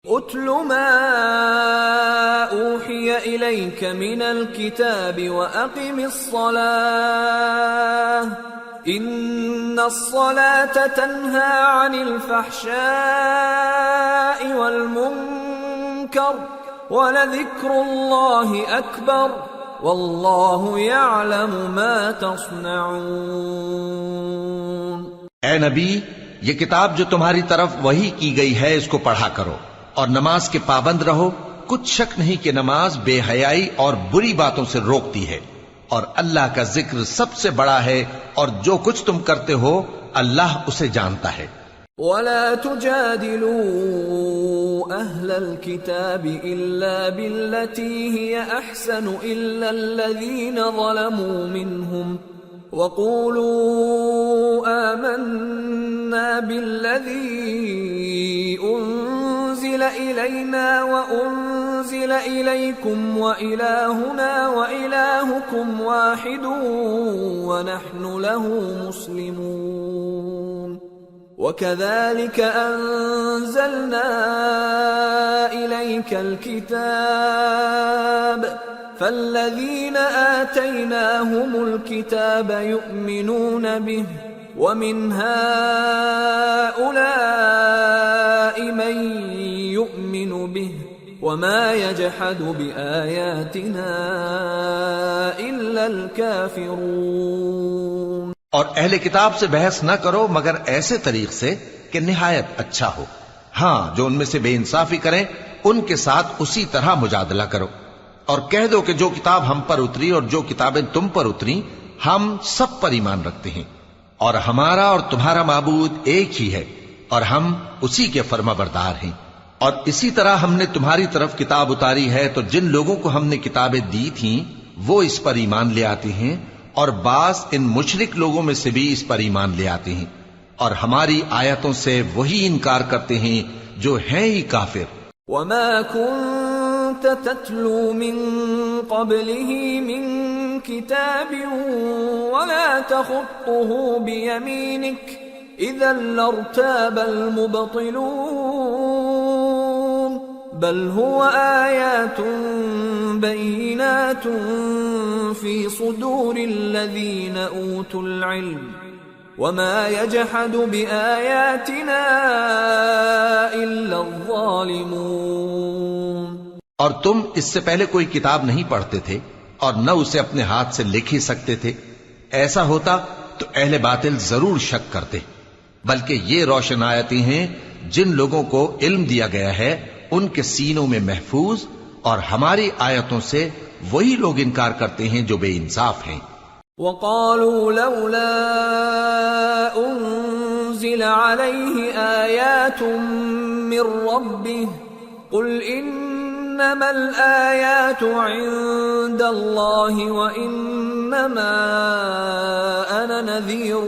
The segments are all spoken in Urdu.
اتل ما اوحی الیک من الکتاب واقم الصلاة ان الصلاة تنہی عن الفحشاء والمنکر ولذکر اللہ اکبر واللہ یعلم ما تصنعون۔ اے نبی، یہ کتاب جو تمہاری طرف وحی کی گئی ہے اس کو پڑھا کرو اور نماز کے پابند رہو۔ کچھ شک نہیں کہ نماز بے حیائی اور بری باتوں سے روکتی ہے، اور اللہ کا ذکر سب سے بڑا ہے، اور جو کچھ تم کرتے ہو اللہ اسے جانتا ہے۔ وَلَا تُجَادِلُوا أَهْلَ الْكِتَابِ إِلَّا بِالَّتِي هِيَ أَحْسَنُ إِلَّا الَّذِينَ ظَلَمُوا مِنْهُمْ وَقُولُوا آمَنَّا بِالَّذِي أُنزِلَ إِلَيْنَا وَأُنزِلَ إِلَيْكُمْ وَإِلَٰهُنَا وَإِلَٰهُكُمْ وَاحِدٌ وَنَحْنُ لَهُ مُسْلِمُونَ وَكَذَلِكَ أَنزَلْنَا إِلَيْكَ الْكِتَابَ فَالَّذِينَ آتَيْنَاهُمُ الْكِتَابَ يُؤْمِنُونَ بِهِ وَمِنْ هَؤُلَاءِ مَن يُؤْمِنُ بِهِ وَمَا يَجْحَدُ بِآيَاتِنَا إِلَّا الْكَافِرُونَ۔ اور اہل کتاب سے بحث نہ کرو مگر ایسے طریق سے کہ نہایت اچھا ہو۔ ہاں، جو ان میں سے بے انصافی کریں ان کے ساتھ اسی طرح مجادلہ کرو، اور کہہ دو کہ جو کتاب ہم پر اتری اور جو کتابیں تم پر اتری ہم سب پر ایمان رکھتے ہیں، اور ہمارا اور تمہارا معبود ایک ہی ہے، اور ہم اسی کے فرما بردار ہیں۔ اور اسی طرح ہم نے تمہاری طرف کتاب اتاری ہے تو جن لوگوں کو ہم نے کتابیں دی تھیں وہ اس پر ایمان لے آتے ہیں، اور بعض ان مشرک لوگوں میں سے بھی اس پر ایمان لے آتے ہیں، اور ہماری آیتوں سے وہی انکار کرتے ہیں جو ہیں ہی کافر۔ وَمَا كُنْتَ تَتْلُو مِن قَبْلِهِ مِن كِتَابٍ وَلَا تَخُطُّهُ بِيَمِينِكَ إِذًا لَّارْتَابَ الْمُبْطِلُونَ بَلْ هُوَ آيَاتٌ بَيِّنَاتٌ فِي صُدُورِ الَّذِينَ أُوتُوا الْعِلْمَ وَمَا يَجْحَدُ بِآيَاتِنَا إِلَّا الظَّالِمُونَ۔ اور تم اس سے پہلے کوئی کتاب نہیں پڑھتے تھے اور نہ اسے اپنے ہاتھ سے لکھ ہی سکتے تھے۔ ایسا ہوتا تو اہل باطل ضرور شک کرتے، بلکہ یہ روشن آیتیں ہیں جن لوگوں کو علم دیا گیا ہے ان کے سینوں میں محفوظ، اور ہماری آیتوں سے وہی لوگ انکار کرتے ہیں جو بے انصاف ہیں۔ وَقَالُوا لَوْلَا أُنزِلَ عَلَيْهِ آيَاتٌ مِّن رَّبِّهِ قُلْ إِنَّمَا الْآيَاتُ عِندَ اللَّهِ وَإِنَّمَا أَنَا نَذِيرٌ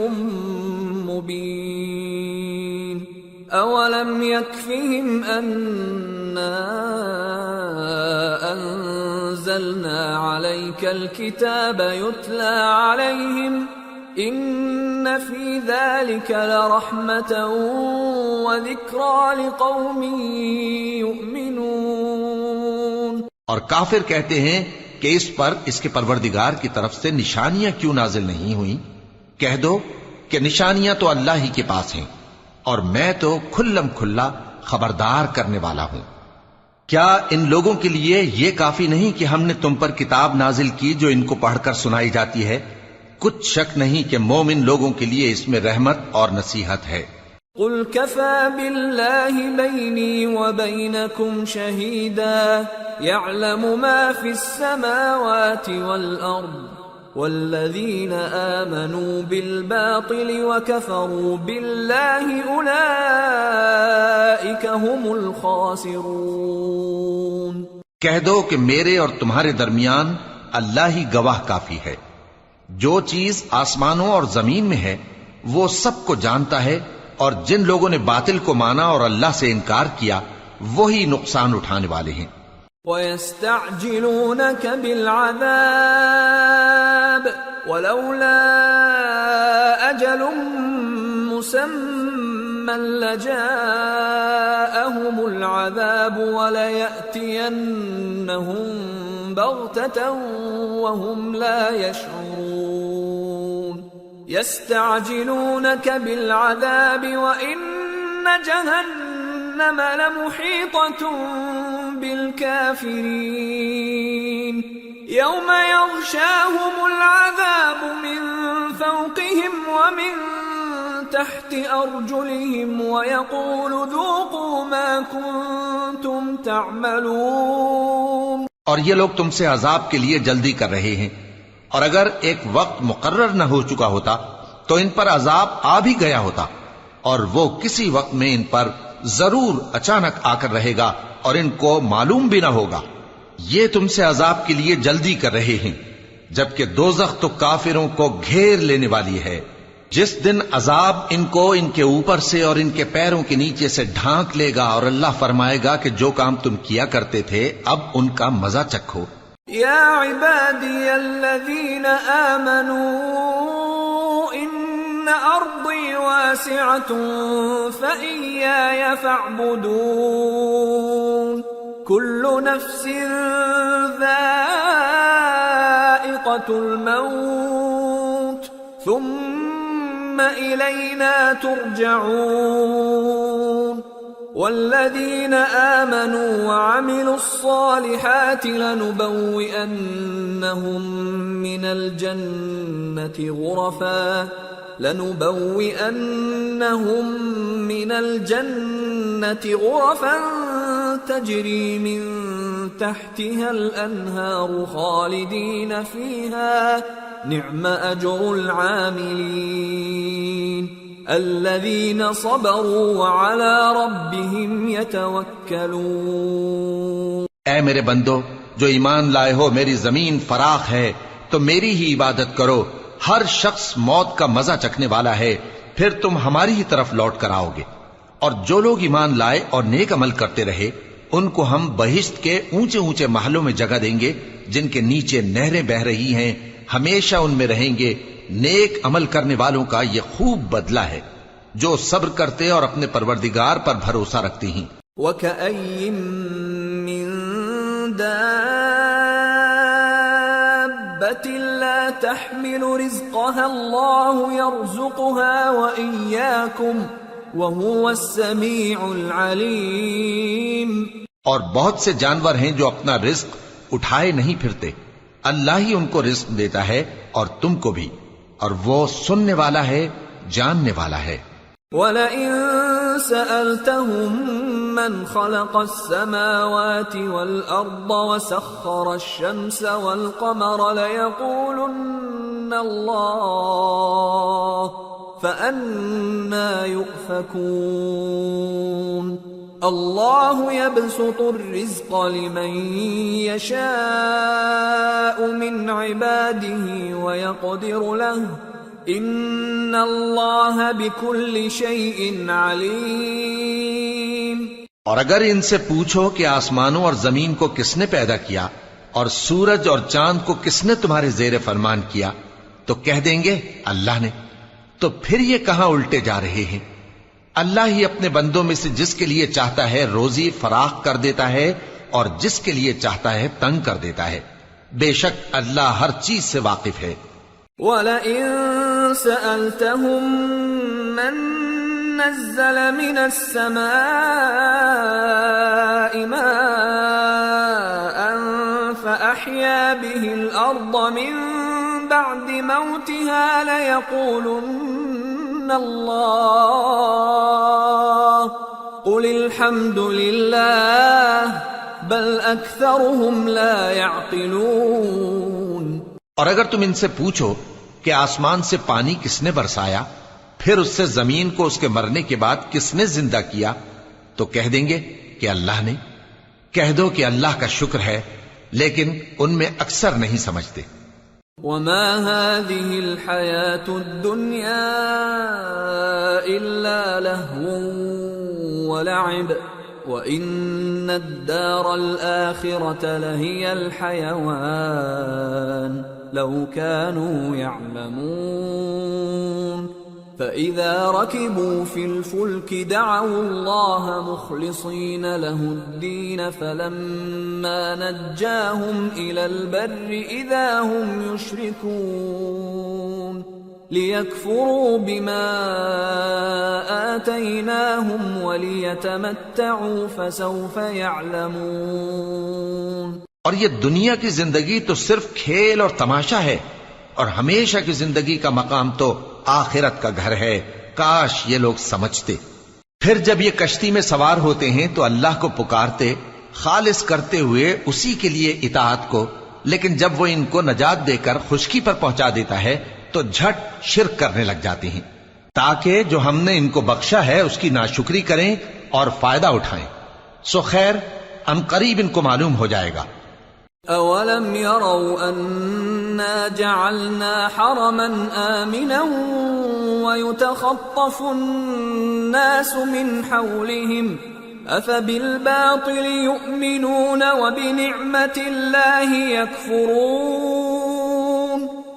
مُّبِينٌ أَوَلَمْ يَكْفِهِمْ أَنَّا أَنزَلْنَا عَلَيْكَ الْكِتَابَ يُتْلَى عَلَيْهِمْ إِنَّ فِي ذَلِكَ لَرَحْمَةً وَذِكْرَى لِقَوْمٍ يُؤْمِنُونَ۔ اور کافر کہتے ہیں کہ اس پر اس کے پروردگار کی طرف سے نشانیاں کیوں نازل نہیں ہوئیں؟ کہہ دو کہ نشانیاں تو اللہ ہی کے پاس ہیں، اور میں تو کھلم کھلا خبردار کرنے والا ہوں۔ کیا ان لوگوں کے لیے یہ کافی نہیں کہ ہم نے تم پر کتاب نازل کی جو ان کو پڑھ کر سنائی جاتی ہے؟ کچھ شک نہیں کہ مومن لوگوں کے لیے اس میں رحمت اور نصیحت ہے۔ قُلْ كَفَى بِاللَّهِ بَيْنِي وَبَيْنَكُمْ شَهِيدًا يَعْلَمُ مَا فِي السَّمَاوَاتِ وَالْأَرْضِ وَالَّذِينَ آمَنُوا بِالْبَاطِلِ وَكَفَرُوا بِاللَّهِ أُولَئِكَ هُمُ الْخَاسِرُونَ۔ کہہ دو کہ میرے اور تمہارے درمیان اللہ ہی گواہ کافی ہے، جو چیز آسمانوں اور زمین میں ہے وہ سب کو جانتا ہے، اور جن لوگوں نے باطل کو مانا اور اللہ سے انکار کیا وہی نقصان اٹھانے والے ہیں۔ وَيَسْتَعْجِلُونَكَ بِالْعَذَابِ وَلَوْلَا أَجَلٌ مُّسَمًّى لجاءهم العذاب وليأتينهم بغتة وهم لا يشعرون يستعجلونك بالعذاب وإن جهنم لمحيطة بالكافرين يوم يغشاهم العذاب من فوقهم ومن تحت أرجلهم ويقول ذوقوا ما كنتم تعملون. اور یہ لوگ تم سے عذاب کے لیے جلدی کر رہے ہیں، اور اگر ایک وقت مقرر نہ ہو چکا ہوتا تو ان پر عذاب آ بھی گیا ہوتا، اور وہ کسی وقت میں ان پر ضرور اچانک آ کر رہے گا اور ان کو معلوم بھی نہ ہوگا. یہ تم سے عذاب کے لیے جلدی کر رہے ہیں، جبکہ دوزخ تو کافروں کو گھیر لینے والی ہے. جس دن عذاب ان کو ان کے اوپر سے اور ان کے پیروں کے نیچے سے ڈھانک لے گا، اور اللہ فرمائے گا کہ جو کام تم کیا کرتے تھے اب ان کا مزہ چکھو. یا عبادی الذین آمنوا ان ارضی واسعة فإیای فاعبدون كل نفس ذائقة الموت ثم إلينا ترجعون. والذين آمنوا وعملوا الصالحات لنبوئنهم من الجنة غرفا تجري من تحتها الأنهار خالدين فيها نعم أجر العاملين الذين صبروا وعلى ربهم يتوكلون. اے میرے بندو جو ایمان لائے ہو، میری زمین فراخ ہے تو میری ہی عبادت کرو. ہر شخص موت کا مزہ چکھنے والا ہے، پھر تم ہماری ہی طرف لوٹ کر آؤ گے. اور جو لوگ ایمان لائے اور نیک عمل کرتے رہے ان کو ہم بہشت کے اونچے اونچے محلوں میں جگہ دیں گے جن کے نیچے نہریں بہ رہی ہیں، ہمیشہ ان میں رہیں گے. نیک عمل کرنے والوں کا یہ خوب بدلہ ہے جو صبر کرتے اور اپنے پروردگار پر بھروسہ رکھتے ہیں. وَكَأَيٍّ مِّن دَابَّةٍ لَّا تَحْمِلُ رِزْقَهَا اللَّهُ يَرْزُقُهَا وَإِيَّاكُمْ وَهُوَ السَّمِيعُ الْعَلِيمُ. اور بہت سے جانور ہیں جو اپنا رزق اٹھائے نہیں پھرتے، اللہ ہی ان کو رزق دیتا ہے اور تم کو بھی، اور وہ سننے والا ہے، جاننے والا ہے. وَلَئِن سَأَلْتَهُم مَّنْ خَلَقَ السَّمَاوَاتِ وَالْأَرْضَ وَسَخَّرَ الشَّمْسَ وَالْقَمَرَ لَيَقُولُنَّ اللَّهُ فَأَنَّىٰ يُؤْفَكُونَ. اللہ يبسط الرزق لمن يشاء من عباده ويقدر له ان اللہ بكل شيء علیم. اور اگر ان سے پوچھو کہ آسمانوں اور زمین کو کس نے پیدا کیا اور سورج اور چاند کو کس نے تمہارے زیر فرمان کیا تو کہہ دیں گے اللہ نے. تو پھر یہ کہاں الٹے جا رہے ہیں؟ اللہ ہی اپنے بندوں میں سے جس کے لیے چاہتا ہے روزی فراخ کر دیتا ہے اور جس کے لیے چاہتا ہے تنگ کر دیتا ہے. بے شک اللہ ہر چیز سے واقف ہے. وَلَئِن سَأَلْتَهُم مَّن نَّزَّلَ مِنَ السَّمَاءِ مَاءً فَأَحْيَا بِهِ الْأَرْضَ مِن بَعْدِ مَوْتِهَا لَيَقُولُنَّ اللہ قل الحمد للہ بل اکثرهم لا يعقلون. اور اگر تم ان سے پوچھو کہ آسمان سے پانی کس نے برسایا پھر اس سے زمین کو اس کے مرنے کے بعد کس نے زندہ کیا تو کہہ دیں گے کہ اللہ نے. کہہ دو کہ اللہ کا شکر ہے لیکن ان میں اکثر نہیں سمجھتے. وما هذه الحياة الدنيا إلا لهو ولعب وإن الدار الآخرة لهي الحيوان لو كانوا يعلمون. فإذا ركبوا في الفلك دعوا الله مخلصين له الدين فلما نجاهم إلى البر إذا هم يشركون ليكفروا بما آتيناهم وليتمتعوا فسوف يعلمون۔ اور یہ دنیا کی زندگی تو صرف کھیل اور تماشا ہے، اور ہمیشہ کی زندگی کا مقام تو آخرت کا گھر ہے، کاش یہ لوگ سمجھتے۔ پھر جب یہ کشتی میں سوار ہوتے ہیں تو اللہ کو پکارتے، خالص کرتے ہوئے اسی کے لیے اطاعت کو، لیکن جب وہ ان کو نجات دے کر خشکی پر پہنچا دیتا ہے تو جھٹ شرک کرنے لگ جاتے ہیں، تاکہ جو ہم نے ان کو بخشا ہے اس کی ناشکری کریں اور فائدہ اٹھائیں۔ سو خیر ان قریب ان کو معلوم ہو جائے گا۔ أَوَلَمْ يَرَوْا أَنَّا جَعَلْنَا حَرَمًا آمِنًا وَيُتَخَطَّفُ النَّاسُ مِنْ حَوْلِهِمْ أَفَبِالْبَاطِلِ يُؤْمِنُونَ وَبِنِعْمَةِ اللَّهِ يَكْفُرُونَ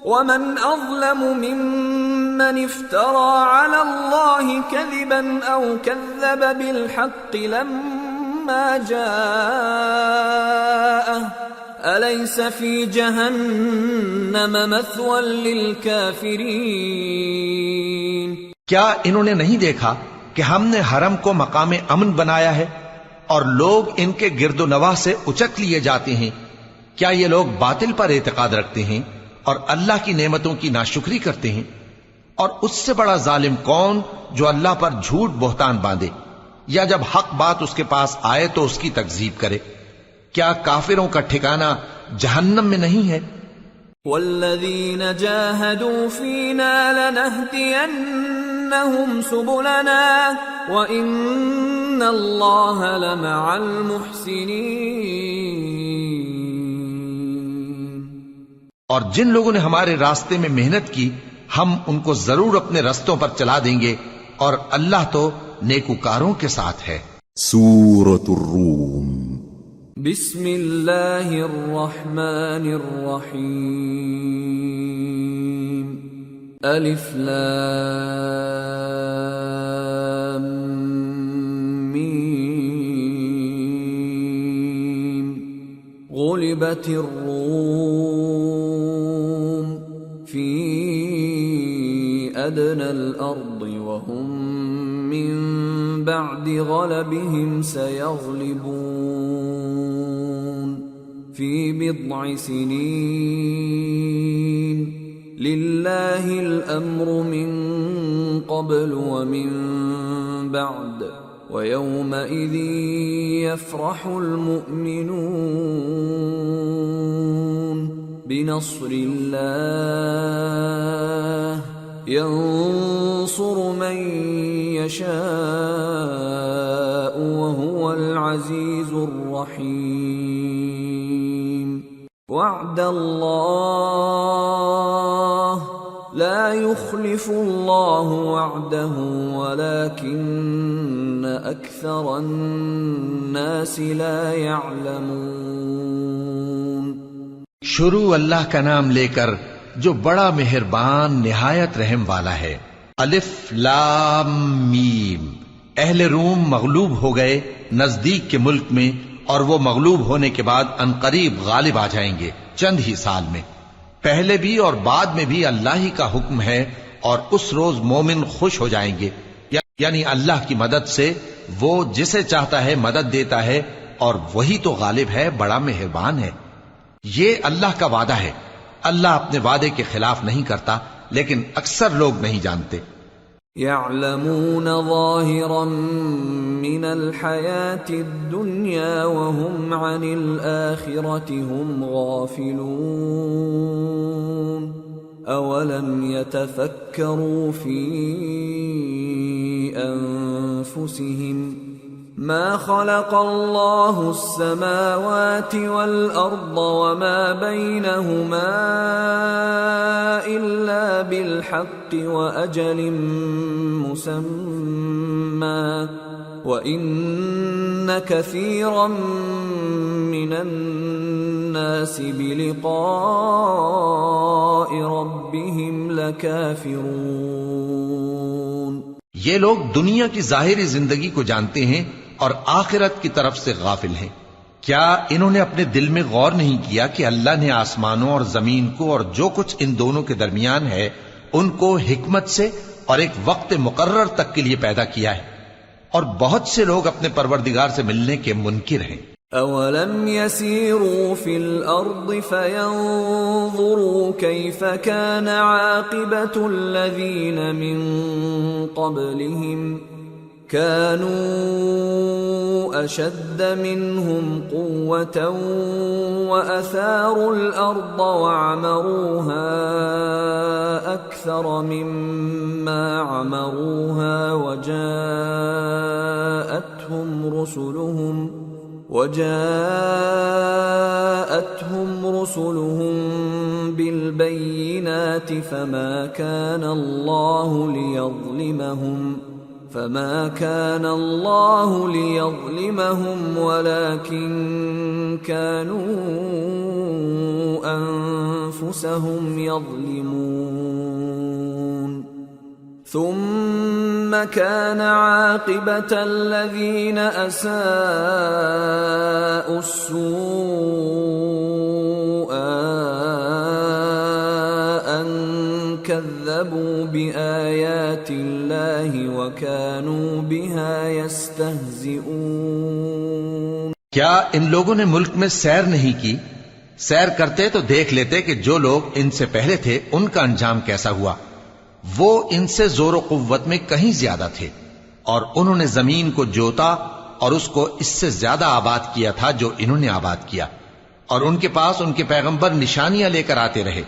وَمَنْ أَظْلَمُ مِمَّنِ افْتَرَى عَلَى اللَّهِ كَذِبًا أَوْ كَذَّبَ بِالْحَقِّ لَمَّا جَاءَهُ أَلَيْسَ فِي جَهَنَّمَ مَثْوًى لِلْكَافِرِينَ۔ کیا انہوں نے نہیں دیکھا کہ ہم نے حرم کو مقام امن بنایا ہے اور لوگ ان کے گرد و نواح سے اچک لیے جاتے ہیں؟ کیا یہ لوگ باطل پر اعتقاد رکھتے ہیں اور اللہ کی نعمتوں کی ناشکری کرتے ہیں؟ اور اس سے بڑا ظالم کون جو اللہ پر جھوٹ بہتان باندھے، یا جب حق بات اس کے پاس آئے تو اس کی تکذیب کرے؟ کیا کافروں کا ٹھکانہ جہنم میں نہیں ہے؟ والذین جاہدوا فینا لنہدینہم سبلنا وإن اللہ لمع المحسنین۔ اور جن لوگوں نے ہمارے راستے میں محنت کی ہم ان کو ضرور اپنے رستوں پر چلا دیں گے، اور اللہ تو نیکوکاروں کے ساتھ ہے۔ سورة الروم۔ بسم اللہ الرحمن الرحیم۔ الف لام میم۔ غلبت الروم فی ادنى الارض وهم من بعد غلبهم سيغلبون في بضع سنين لله الأمر من قبل ومن بعد ويومئذ يفرح المؤمنون بنصر الله ينصر من يشاء وهو العزيز الرحيم وعد الله لا يخلف الله وعده ولكن أكثر الناس لا يعلمون۔ شروع اللہ کا نام لے کر جو بڑا مہربان نہایت رحم والا ہے۔ الف لام میم۔ اہل روم مغلوب ہو گئے نزدیک کے ملک میں، اور وہ مغلوب ہونے کے بعد عنقریب غالب آ جائیں گے چند ہی سال میں۔ پہلے بھی اور بعد میں بھی اللہ ہی کا حکم ہے، اور اس روز مومن خوش ہو جائیں گے، یعنی اللہ کی مدد سے وہ جسے چاہتا ہے مدد دیتا ہے، اور وہی تو غالب ہے، بڑا مہربان ہے۔ یہ اللہ کا وعدہ ہے، اللہ اپنے وعدے کے خلاف نہیں کرتا، لیکن اکثر لوگ نہیں جانتے۔ يعلمون ظاهرا من الحياة الدنيا وهم عن الآخرة هم غافلون أولم يتفكروا في أنفسهم ما خلق الله السماوات والأرض وما بينهما إلا بالحق وأجل مسمى وإن كثيرا من الناس بلقاء ربهم لكافرون۔ یہ لوگ دنیا کی ظاہری زندگی کو جانتے ہیں اور آخرت کی طرف سے غافل ہیں۔ کیا انہوں نے اپنے دل میں غور نہیں کیا کہ اللہ نے آسمانوں اور زمین کو اور جو کچھ ان دونوں کے درمیان ہے ان کو حکمت سے اور ایک وقت مقرر تک کے لیے پیدا کیا ہے؟ اور بہت سے لوگ اپنے پروردگار سے ملنے کے منکر ہیں۔ أَوَلَمْ يَسِيرُوا فِي الْأَرْضِ فَيَنظُرُوا كَيْفَ كَانَ عَاقِبَةُ الَّذِينَ مِن قَبْلِهِمْ كَانُوا أَشَدَّ مِنْهُمْ قُوَّةً وَأَثَارُوا الْأَرْضَ وَعَمَرُوهَا أَكْثَرَ مِمَّا عَمَرُوهَا وجاءتهم رسلهم بالبينات فما كان الله ليظلمهم ولكن كانوا أنفسهم يظلمون ثم كان عاقبة الذين أساءوا السوء أن كذبوا بآيات الله وكانوا بها يستهزئون۔ کیا ان لوگوں نے ملک میں سیر نہیں کی؟ سیر کرتے تو دیکھ لیتے کہ جو لوگ ان سے پہلے تھے ان کا انجام کیسا ہوا۔ وہ ان سے زور و قوت میں کہیں زیادہ تھے اور انہوں نے زمین کو جوتا اور اس کو اس سے زیادہ آباد کیا تھا جو انہوں نے آباد کیا، اور ان کے پاس ان کے پیغمبر نشانیاں لے کر آتے رہے،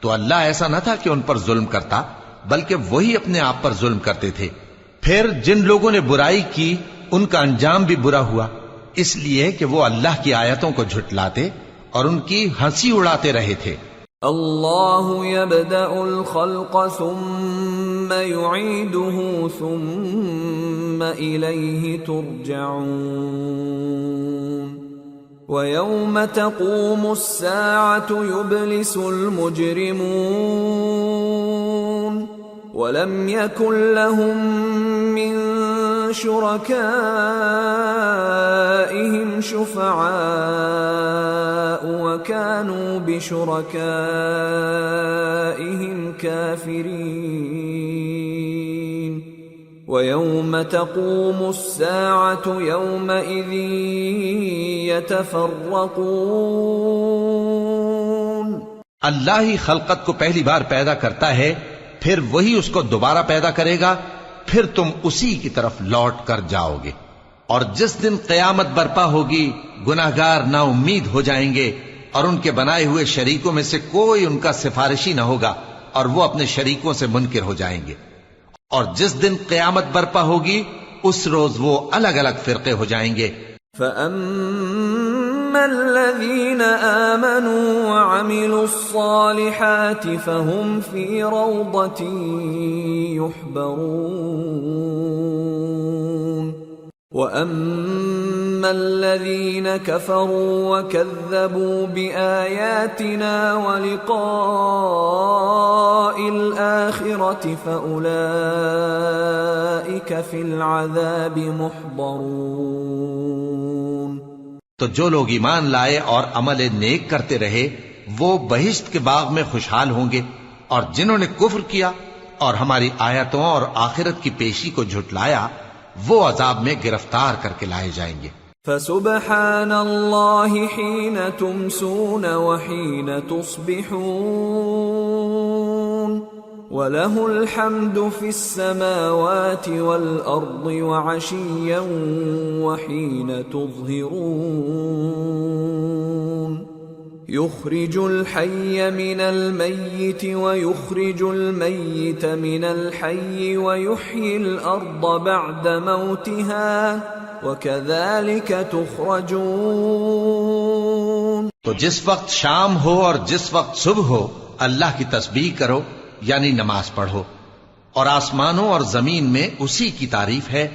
تو اللہ ایسا نہ تھا کہ ان پر ظلم کرتا بلکہ وہی اپنے آپ پر ظلم کرتے تھے۔ پھر جن لوگوں نے برائی کی ان کا انجام بھی برا ہوا، اس لیے کہ وہ اللہ کی آیتوں کو جھٹلاتے اور ان کی ہنسی اڑاتے رہے تھے۔ اللہ يبدأ الخلق ثم يعيده ثم إليه ترجعون ويوم تقوم الساعة يبلس المجرمون ولم يكن لهم من شركائهم شفعاء وكانوا بشركائهم كافرين ويوم تقوم الساعة يومئذ يتفرقون۔ اللہ ہی خلقت کو پہلی بار پیدا کرتا ہے، پھر وہی اس کو دوبارہ پیدا کرے گا، پھر تم اسی کی طرف لوٹ کر جاؤ گے۔ اور جس دن قیامت برپا ہوگی گناہگار نا امید ہو جائیں گے اور ان کے بنائے ہوئے شریکوں میں سے کوئی ان کا سفارشی نہ ہوگا اور وہ اپنے شریکوں سے منکر ہو جائیں گے۔ اور جس دن قیامت برپا ہوگی اس روز وہ الگ الگ فرقے ہو جائیں گے۔ فَأَمَّا الَّذِينَ آمَنُوا وَعَمِلُوا الصَّالِحَاتِ فَهُمْ فِي رَوْضَةٍ يُحْبَرُونَ وَأَمَّا الَّذِينَ كَفَرُوا وَكَذَّبُوا بِآيَاتِنَا وَلِقَاءِ الْآخِرَةِ فَأُولَئِكَ فِي الْعَذَابِ مُحْضَرُونَ۔ تو جو لوگ ایمان لائے اور عمل نیک کرتے رہے وہ بہشت کے باغ میں خوشحال ہوں گے، اور جنہوں نے کفر کیا اور ہماری آیتوں اور آخرت کی پیشی کو جھٹلایا وہ عذاب میں گرفتار کر کے لائے جائیں گے۔ فسبحان اللہ حین تمسون وحین تصبحون وَلَهُ الْحَمْدُ فِي السَّمَاوَاتِ وَالْأَرْضِ وَعَشِيًّا وَحِينَ تُظْهِرُونَ يُخْرِجُ الْحَيَّ مِنَ الْمَيِّتِ وَيُخْرِجُ الْمَيِّتَ مِنَ الْحَيِّ وَيُحْيِي الْأَرْضَ بَعْدَ مَوْتِهَا وَكَذَلِكَ تُخْرَجُونَ۔ تو جس وقت شام ہو اور جس وقت صبح ہو اللہ کی تسبیح کرو، یعنی نماز پڑھو، اور آسمانوں اور زمین میں اسی کی تعریف ہے،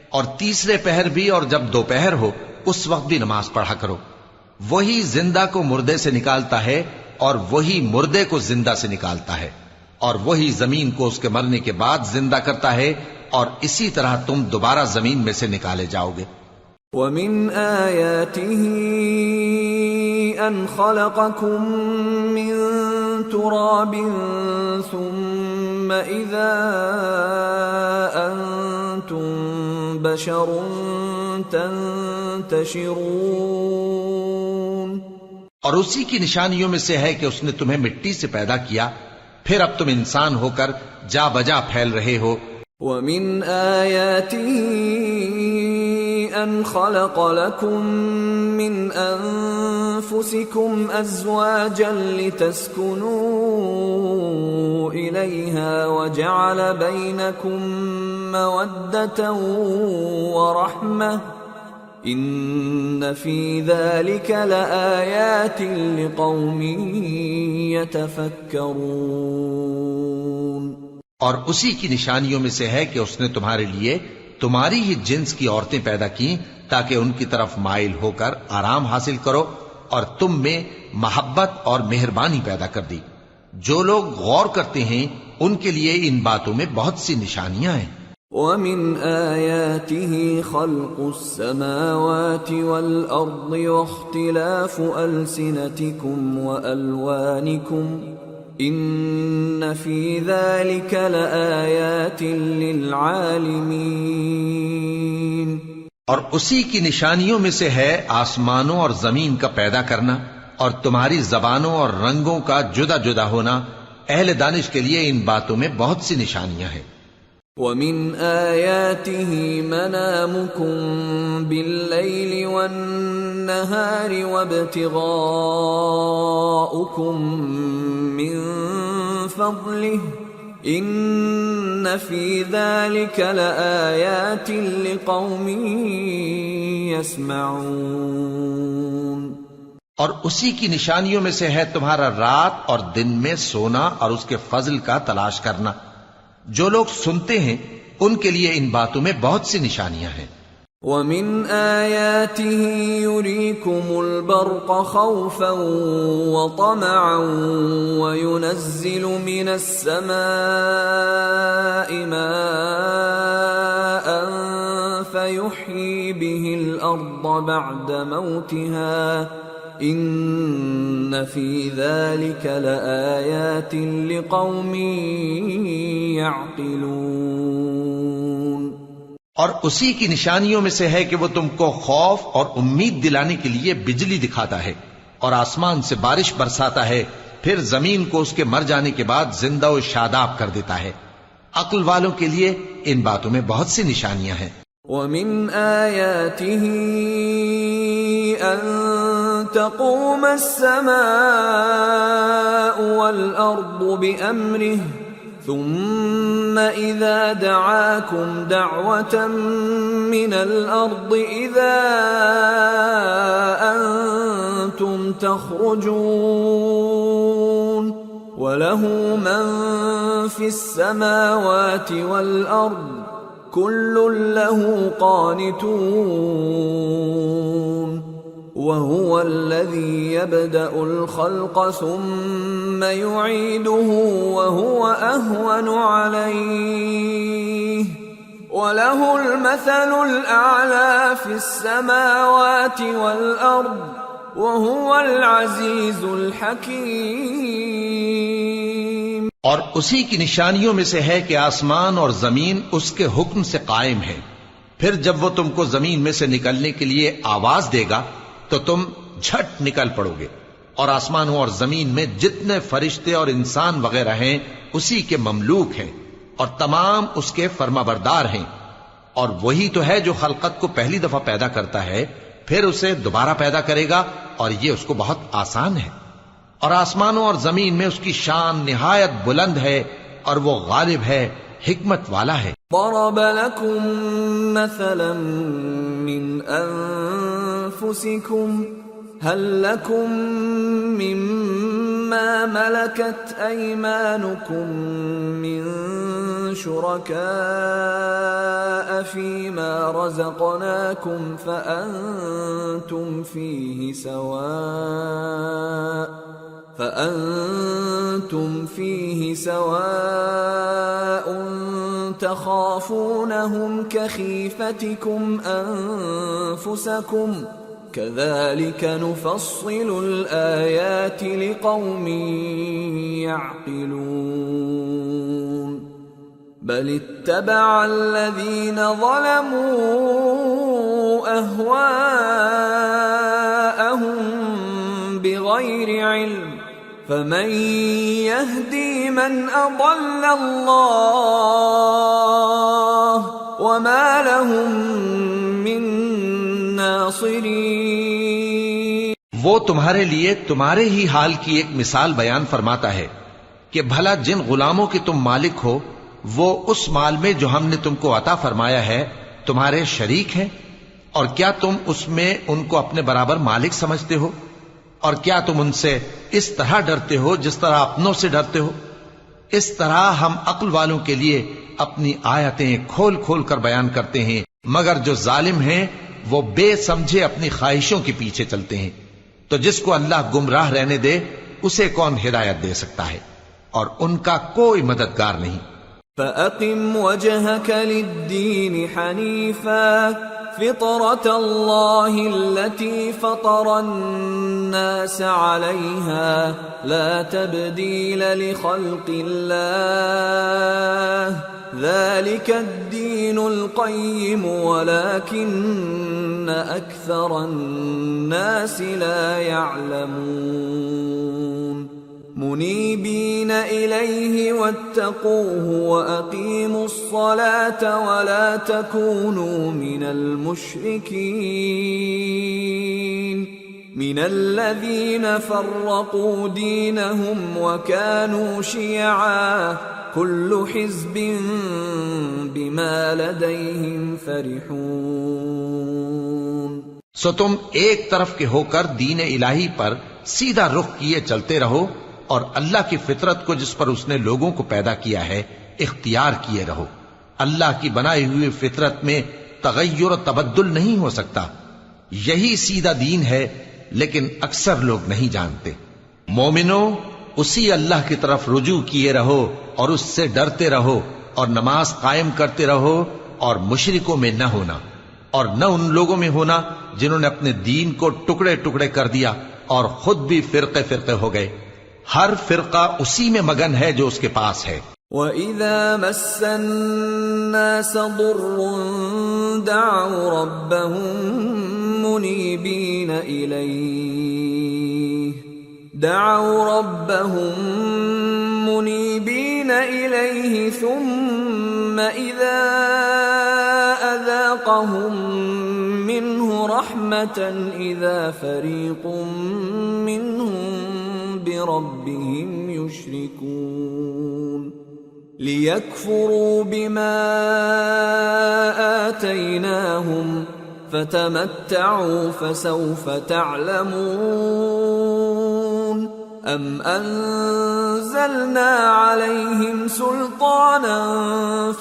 اور تیسرے پہر بھی اور جب دوپہر ہو اس وقت بھی نماز پڑھا کرو۔ وہی زندہ کو مردے سے نکالتا ہے اور وہی مردے کو زندہ سے نکالتا ہے، اور وہی زمین کو اس کے مرنے کے بعد زندہ کرتا ہے اور اسی طرح تم دوبارہ زمین میں سے نکالے جاؤ گے۔ وَمِنْ آيَاتِهِ أَنْ خَلَقَكُم مِّن تُرَابٍ ثُمَّ إِذَا أَنْتُمْ بَشَرٌ تَنْتَشِرُونَ۔ اور اسی کی نشانیوں میں سے ہے کہ اس نے تمہیں مٹی سے پیدا کیا، پھر اب تم انسان ہو کر جا بجا پھیل رہے ہو۔ وَمِنْ آيَاتِهِ أَنْ خَلَقَ لَكُم مِّنْ أَنفُسِكُمْ أَزْوَاجًا لِتَسْكُنُوا إِلَيْهَا وَجَعَلَ بَيْنَكُم مَّوَدَّةً وَرَحْمَةً إِنَّ فِي ذَلِكَ لَآيَاتٍ لِقَوْمٍ يَتَفَكَّرُونَ۔ اور اسی کی نشانیوں میں سے ہے کہ اس نے تمہارے لیے تمہاری ہی جنس کی عورتیں پیدا کی تاکہ ان کی طرف مائل ہو کر آرام حاصل کرو، اور تم میں محبت اور مہربانی پیدا کر دی۔ جو لوگ غور کرتے ہیں ان کے لیے ان باتوں میں بہت سی نشانیاں ہیں۔ وَمِنْ آيَاتِهِ خَلْقُ السَّمَاوَاتِ وَالْأَرْضِ وَاخْتِلَافُ أَلْسِنَتِكُمْ وَأَلْوَانِكُمْ إِنَّ فِي ذَلِكَ لَآيَاتٍ لِلْعَالِمِينَ۔ اور اسی کی نشانیوں میں سے ہے آسمانوں اور زمین کا پیدا کرنا، اور تمہاری زبانوں اور رنگوں کا جدا جدا ہونا، اہل دانش کے لیے ان باتوں میں بہت سی نشانیاں ہیں۔ وَمِنْ آيَاتِهِ مَنَامُكُمْ بِاللَّيْلِ وَالنَّهَارِ وَابْتِغَاؤُكُمْ مِنْ فَضْلِهِ إِنَّ فِي ذَلِكَ لَآيَاتٍ لِقَوْمٍ يَسْمَعُونَ۔ اور اسی کی نشانیوں میں سے ہے تمہارا رات اور دن میں سونا اور اس کے فضل کا تلاش کرنا۔ جو لوگ سنتے ہیں ان کے لیے ان باتوں میں بہت سی نشانیاں ہیں۔ وَمِنْ آيَاتِهِ يُرِيكُمُ الْبَرْقَ خَوْفًا وَطَمَعًا وَيُنَزِّلُ مِنَ السَّمَاءِ مَاءً فَيُحْيِي بِهِ الْأَرْضَ بَعْدَ مَوْتِهَا إِنَّ فِي ذَلِكَ لَآيَاتٍ لِقَوْمٍ يَعْقِلُونَ۔ اور اسی کی نشانیوں میں سے ہے کہ وہ تم کو خوف اور امید دلانے کے لیے بجلی دکھاتا ہے، اور آسمان سے بارش برساتا ہے، پھر زمین کو اس کے مر جانے کے بعد زندہ و شاداب کر دیتا ہے۔ عقل والوں کے لیے ان باتوں میں بہت سی نشانیاں ہیں۔ وَمِنْ آيَاتِهِ أَن تَقُومَ السَّمَاءُ وَالْأَرْضُ بِأَمْرِهِ ثُمَّ إِذَا دَعَاكُمْ دَعْوَةً مِّنَ الْأَرْضِ إِذَا أَنْتُمْ تَخْرُجُونَ وَلَهُ مَنْ فِي السَّمَاوَاتِ وَالْأَرْضِ كُلٌّ لَهُ قَانِتُونَ وَهُوَ الَّذِي يَبْدَأُ الْخَلْقَ ثُمَّ يُعِيدُهُ وَهُوَ أَهْوَنُ عَلَيْهِ وَلَهُ الْمَثَلُ الْأَعْلَى فِي السَّمَاوَاتِ وَالْأَرْضِ وَهُوَ الْعَزِيزُ الْحَكِيمُ۔ اور اسی کی نشانیوں میں سے ہے کہ آسمان اور زمین اس کے حکم سے قائم ہے، پھر جب وہ تم کو زمین میں سے نکلنے کے لیے آواز دے گا تو تم جھٹ نکل پڑو گے، اور آسمانوں اور زمین میں جتنے فرشتے اور انسان وغیرہ ہیں اسی کے مملوک ہیں، اور تمام اس کے فرمانبردار ہیں۔ اور وہی تو ہے جو خلقت کو پہلی دفعہ پیدا کرتا ہے، پھر اسے دوبارہ پیدا کرے گا، اور یہ اس کو بہت آسان ہے۔ اور آسمانوں اور زمین میں اس کی شان نہایت بلند ہے، اور وہ غالب ہے، حکمت والا ہے۔ ضرب لكم مثلا من أنفسكم هل لكم مما ملكت أيمانكم من شركاء فيما رزقناكم فأنتم فأنتم فيه سواء تخافونهم كخيفتكم أنفسكم كذلك نفصل الآيات لقوم يعقلون بل اتبع الذين ظلموا أهواءهم بغير علم فمن يهدي من أضل الله وما لهم من ناصرين۔ وہ تمہارے لیے تمہارے ہی حال کی ایک مثال بیان فرماتا ہے کہ بھلا جن غلاموں کے تم مالک ہو وہ اس مال میں جو ہم نے تم کو عطا فرمایا ہے تمہارے شریک ہیں، اور کیا تم اس میں ان کو اپنے برابر مالک سمجھتے ہو؟ اور کیا تم ان سے اس طرح ڈرتے ہو جس طرح اپنوں سے ڈرتے ہو؟ اس طرح ہم عقل والوں کے لیے اپنی آیتیں کھول کھول کر بیان کرتے ہیں، مگر جو ظالم ہیں وہ بے سمجھے اپنی خواہشوں کے پیچھے چلتے ہیں۔ تو جس کو اللہ گمراہ رہنے دے اسے کون ہدایت دے سکتا ہے، اور ان کا کوئی مددگار نہیں۔ فَأَقِمْ وَجْهَكَ لِلدِّينِ حَنِيفًا فِطْرَةَ اللَّهِ الَّتِي فَطَرَ النَّاسَ عَلَيْهَا لَا تَبْدِيلَ لِخَلْقِ اللَّهِ ذَلِكَ الدِّينُ الْقَيِّمُ وَلَكِنَّ أَكْثَرَ النَّاسِ لَا يَعْلَمُونَ منيبين إليه واتقوه وأقيموا الصلاة ولا تكونوا من المشركين من الذين فرقوا دينهم وكانوا شيعا كل حزب بما لديهم فرحون۔ سو تم ایک طرف کے ہو کر دین الہی پر سیدھا رخ کیے چلتے رہو، اور اللہ کی فطرت کو جس پر اس نے لوگوں کو پیدا کیا ہے اختیار کیے رہو۔ اللہ کی بنائی ہوئی فطرت میں تغیر و تبدل نہیں ہو سکتا، یہی سیدھا دین ہے، لیکن اکثر لوگ نہیں جانتے۔ مومنو، اسی اللہ کی طرف رجوع کیے رہو اور اس سے ڈرتے رہو، اور نماز قائم کرتے رہو، اور مشرکوں میں نہ ہونا، اور نہ ان لوگوں میں ہونا جنہوں نے اپنے دین کو ٹکڑے ٹکڑے کر دیا اور خود بھی فرقے فرقے ہو گئے۔ ہر فرقہ اسی میں مگن ہے جو اس کے پاس ہے۔ وَإِذَا مَسَّ النَّاسَ ضُرٌّ دَعَوْا رَبَّهُم مُنِيبِينَ إِلَيْهِ ثُمَّ إِذَا أَذَاقَهُم مِّنْهُ رَحْمَةً إِذَا فَرِيقٌ مِّنْهُم بربهم يشركون ليكفروا بما آتيناهم فتمتعوا فسوف تعلمون أم أنزلنا عليهم سلطانا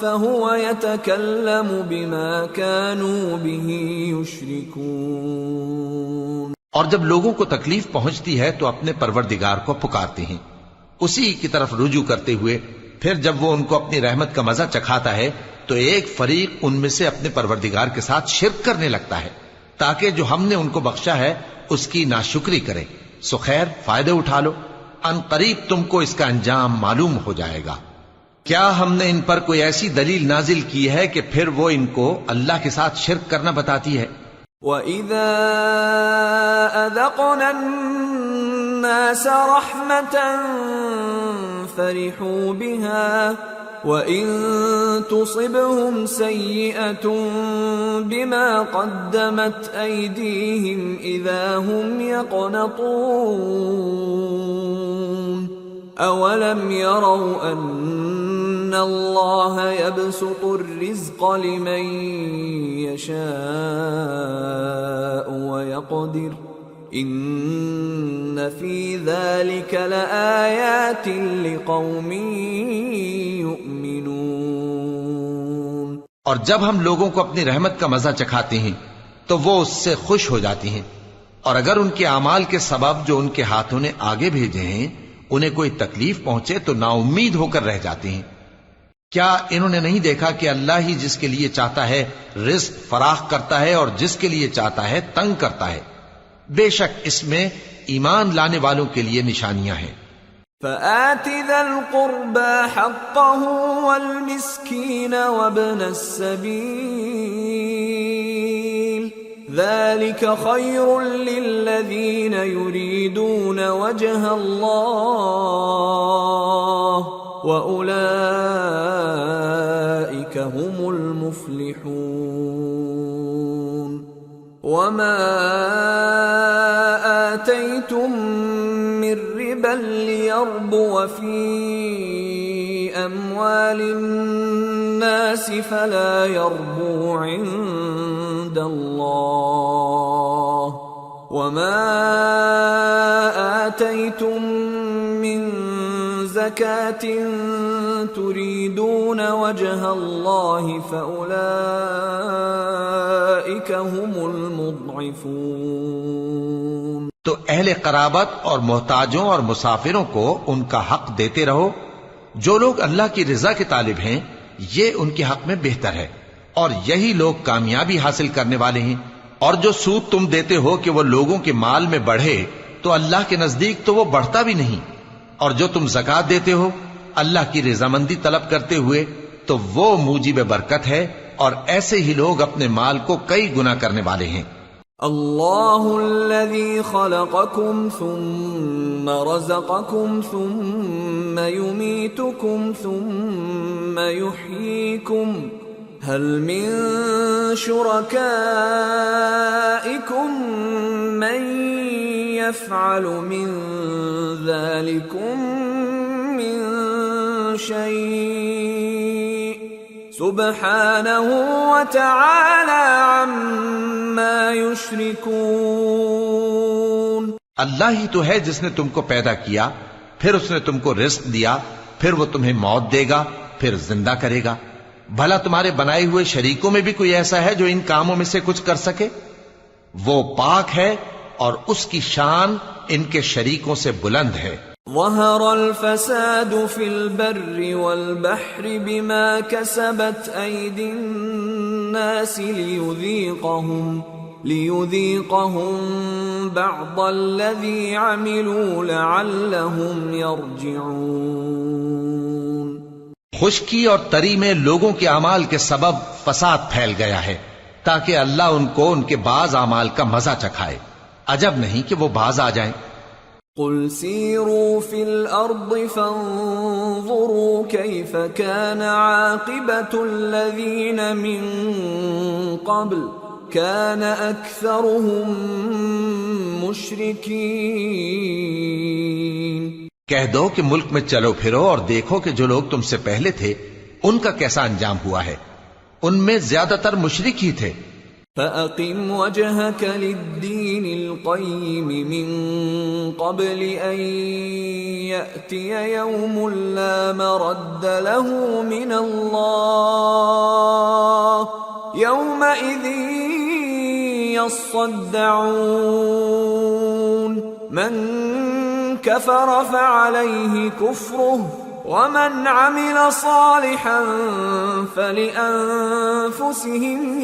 فهو يتكلم بما كانوا به يشركون۔ اور جب لوگوں کو تکلیف پہنچتی ہے تو اپنے پروردگار کو پکارتے ہیں اسی کی طرف رجوع کرتے ہوئے، پھر جب وہ ان کو اپنی رحمت کا مزہ چکھاتا ہے تو ایک فریق ان میں سے اپنے پروردگار کے ساتھ شرک کرنے لگتا ہے تاکہ جو ہم نے ان کو بخشا ہے اس کی ناشکری کرے۔ سو خیر، فائدے اٹھا لو، ان قریب تم کو اس کا انجام معلوم ہو جائے گا۔ کیا ہم نے ان پر کوئی ایسی دلیل نازل کی ہے کہ پھر وہ ان کو اللہ کے ساتھ شرک کرنا بتاتی ہے؟ وَإِذَا أَذَقْنَا النَّاسَ رَحْمَةً فَرِحُوا بِهَا وَإِن تُصِبْهُمْ سَيِّئَةٌ بِمَا قَدَّمَتْ أَيْدِيهِمْ إِذَا هُمْ يَقْنَطُونَ أَوَلَمْ يَرَوْا أَنَّ اللَّهَ يَبْسُطُ الرِّزْقَ لِمَن يَشَاءُ وَيَقْدِرُ إِنَّ فِي ذَلِكَ لَآيَاتٍ لِقَوْمٍ يُؤْمِنُونَ۔ اور جب ہم لوگوں کو اپنی رحمت کا مزہ چکھاتے ہیں تو وہ اس سے خوش ہو جاتی ہیں، اور اگر ان کے اعمال کے سبب جو ان کے ہاتھوں نے آگے بھیجے ہیں انہیں کوئی تکلیف پہنچے تو نا امید ہو کر رہ جاتے ہیں۔ کیا انہوں نے نہیں دیکھا کہ اللہ ہی جس کے لیے چاہتا ہے رزق فراخ کرتا ہے اور جس کے لیے چاہتا ہے تنگ کرتا ہے؟ بے شک اس میں ایمان لانے والوں کے لیے نشانیاں ہیں۔ فآت ذا القربى حقه والمسكين وابن السبيل ذلك خير للذين يريدون وجه الله وأولئك هم المفلحون وما آتيتم من ربا ليربو في أموال الناس فلا يربو عند الله وما آتيتم من زكاة تريدون وجه الله فأولئك هم المضعفون۔ تو اہل قرابت اور محتاجوں اور مسافروں کو ان کا حق دیتے رہو۔ جو لوگ اللہ کی رضا کے طالب ہیں یہ ان کے حق میں بہتر ہے، اور یہی لوگ کامیابی حاصل کرنے والے ہیں۔ اور جو سود تم دیتے ہو کہ وہ لوگوں کے مال میں بڑھے تو اللہ کے نزدیک تو وہ بڑھتا بھی نہیں، اور جو تم زکوٰۃ دیتے ہو اللہ کی رضامندی طلب کرتے ہوئے تو وہ موجب برکت ہے، اور ایسے ہی لوگ اپنے مال کو کئی گنا کرنے والے ہیں۔ اللہ الذي خلقكم ثم رزقكم ثم يميتكم ثم يحييكم هل من شركائكم من يفعل من ذلكم من شيء سبحانه وتعالى عما يشركون۔ اللہ ہی تو ہے جس نے تم کو پیدا کیا، پھر اس نے تم کو رزق دیا، پھر وہ تمہیں موت دے گا، پھر زندہ کرے گا۔ بھلا تمہارے بنائے ہوئے شریکوں میں بھی کوئی ایسا ہے جو ان کاموں میں سے کچھ کر سکے؟ وہ پاک ہے اور اس کی شان ان کے شریکوں سے بلند ہے۔ ظهر الفساد في البر والبحر بما كسبت أيدي الناس ليذيقهم بعض الذي عملوا لعلهم يرجعون۔ خشکی اور تری میں لوگوں کے اعمال کے سبب فساد پھیل گیا ہے تاکہ اللہ ان کو ان کے بعض اعمال کا مزہ چکھائے۔ عجب نہیں کہ وہ باز آ جائیں۔ قل سيروا في الأرض فانظروا كيف كان عاقبة الذين من قبل كان أكثرهم مشركين۔ کہہ دو کہ ملک میں چلو پھرو اور دیکھو کہ جو لوگ تم سے پہلے تھے ان کا کیسا انجام ہوا ہے، ان میں زیادہ تر مشرک ہی تھے۔ فَأَقِمْ وَجْهَكَ لِلدِّينِ الْقَيِّمِ مِنْ قَبْلِ أَنْ يَأْتِيَ يَوْمٌ لَا مَرَدَّ لَهُ مِنَ اللَّهِ يَوْمَئِذٍ يَصَّدَّعُونَ مَنْ كَفَرَ فَعَلَيْهِ كُفْرُهُ وَمَنْ عَمِلَ صَالِحًا فَلِأَنفُسِهِمْ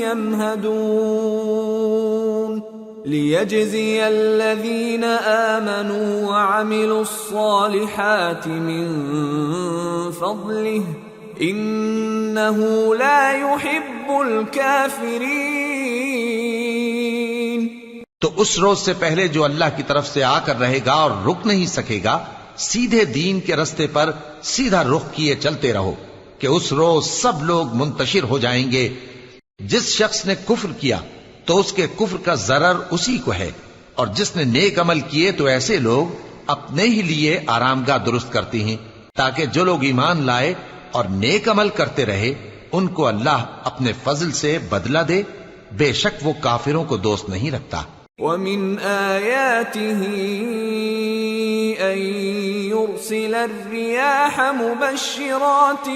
يَمْهَدُونَ لِيَجْزِيَ الَّذِينَ آمَنُوا وَعَمِلُوا الصَّالِحَاتِ مِنْ فَضْلِهِ إِنَّهُ لَا يُحِبُّ الْكَافِرِينَ۔ تو اس روز سے پہلے جو اللہ کی طرف سے آ کر رہے گا اور رک نہیں سکے گا، سیدھے دین کے رستے پر سیدھا رخ کیے چلتے رہو کہ اس روز سب لوگ منتشر ہو جائیں گے۔ جس شخص نے کفر کیا تو اس کے کفر کا ضرر اسی کو ہے، اور جس نے نیک عمل کیے تو ایسے لوگ اپنے ہی لیے آرام گاہ درست کرتے ہیں تاکہ جو لوگ ایمان لائے اور نیک عمل کرتے رہے ان کو اللہ اپنے فضل سے بدلہ دے، بے شک وہ کافروں کو دوست نہیں رکھتا۔ وَمِنْ آيَاتِهِ أَن يُرْسِلَ الرِّيَاحَ مُبَشِّرَاتٍ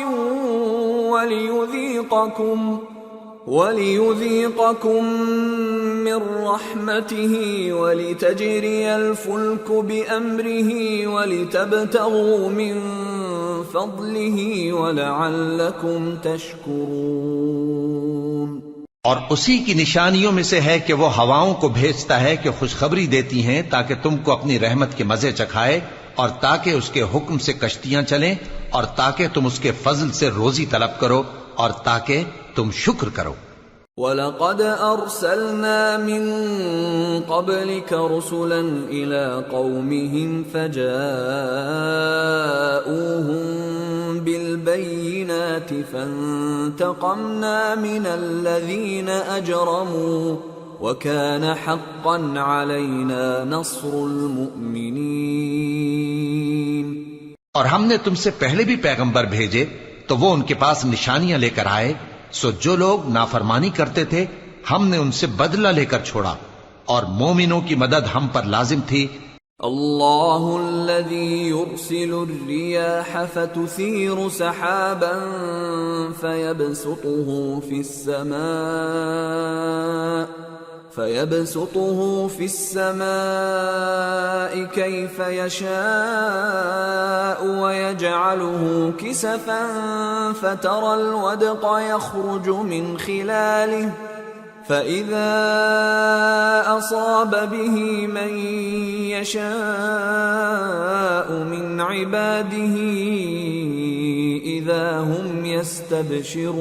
وَلِيُذِيقَكُم مِّن رَّحْمَتِهِ وَلِتَجْرِيَ الْفُلْكُ بِأَمْرِهِ وَلِتَبْتَغُوا مِن فضله ولعلكم تشكرون۔ اور اسی کی نشانیوں میں سے ہے کہ وہ ہواؤں کو بھیجتا ہے کہ خوشخبری دیتی ہیں تاکہ تم کو اپنی رحمت کے مزے چکھائے، اور تاکہ اس کے حکم سے کشتیاں چلیں، اور تاکہ تم اس کے فضل سے روزی طلب کرو، اور تاکہ تم شکر کرو۔ وَلَقَدْ أَرْسَلْنَا مِن قَبْلِكَ رُسُلًا إِلَىٰ قَوْمِهِمْ فَجَاءُوهُم بِالْبَيِّنَاتِ فَانتَقَمْنَا مِنَ الَّذِينَ أَجْرَمُوا وَكَانَ حَقًّا عَلَيْنَا نَصْرُ الْمُؤْمِنِينَ۔ اور ہم نے تم سے پہلے بھی پیغمبر بھیجے تو وہ ان کے پاس نشانیاں لے کر آئے، سو جو لوگ نافرمانی کرتے تھے ہم نے ان سے بدلہ لے کر چھوڑا، اور مومنوں کی مدد ہم پر لازم تھی۔ اللہ الذی یرسل الریاح فتثیر سحابا فيبسطه في السماء كيف يشاء ويجعله كسفا فترى الودق يخرج من خلاله فإذا أصاب به من يشاء من عباده إذا هم يستبشرون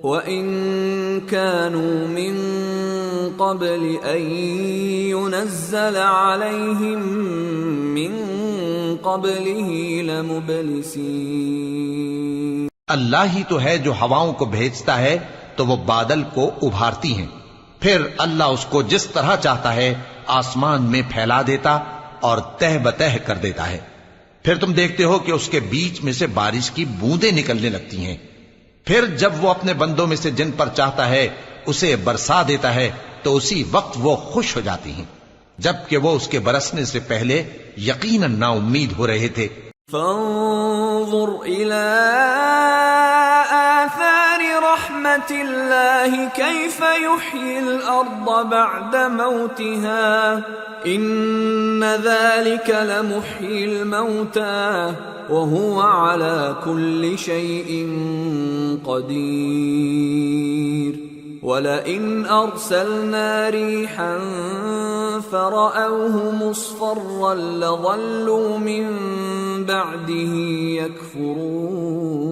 وَإِن كَانُوا مِن قَبْلِ أَن يُنَزَّلَ عَلَيْهِم مِّن قَبْلِهِ لَمُبْلِسِينَ۔ اللہ ہی تو ہے جو ہواؤں کو بھیجتا ہے تو وہ بادل کو ابھارتی ہیں، پھر اللہ اس کو جس طرح چاہتا ہے آسمان میں پھیلا دیتا اور تہ بتہ کر دیتا ہے، پھر تم دیکھتے ہو کہ اس کے بیچ میں سے بارش کی بوندیں نکلنے لگتی ہیں، پھر جب وہ اپنے بندوں میں سے جن پر چاہتا ہے اسے برسا دیتا ہے تو اسی وقت وہ خوش ہو جاتی ہیں، جبکہ وہ اس کے برسنے سے پہلے یقیناً نا امید ہو رہے تھے۔ فانظر إلى آثار رحمة الله كيف يحيي الأرض بعد موتها إن ذلك لمحيي الموتى وهو على كل شيء قدير وَلَئِنْ أَرْسَلْنَا رِيحًا فَرَأَوْهُ مُصْفَرًّا لَظَلُّوا مِنْ بَعْدِهِ يَكْفُرُونَ۔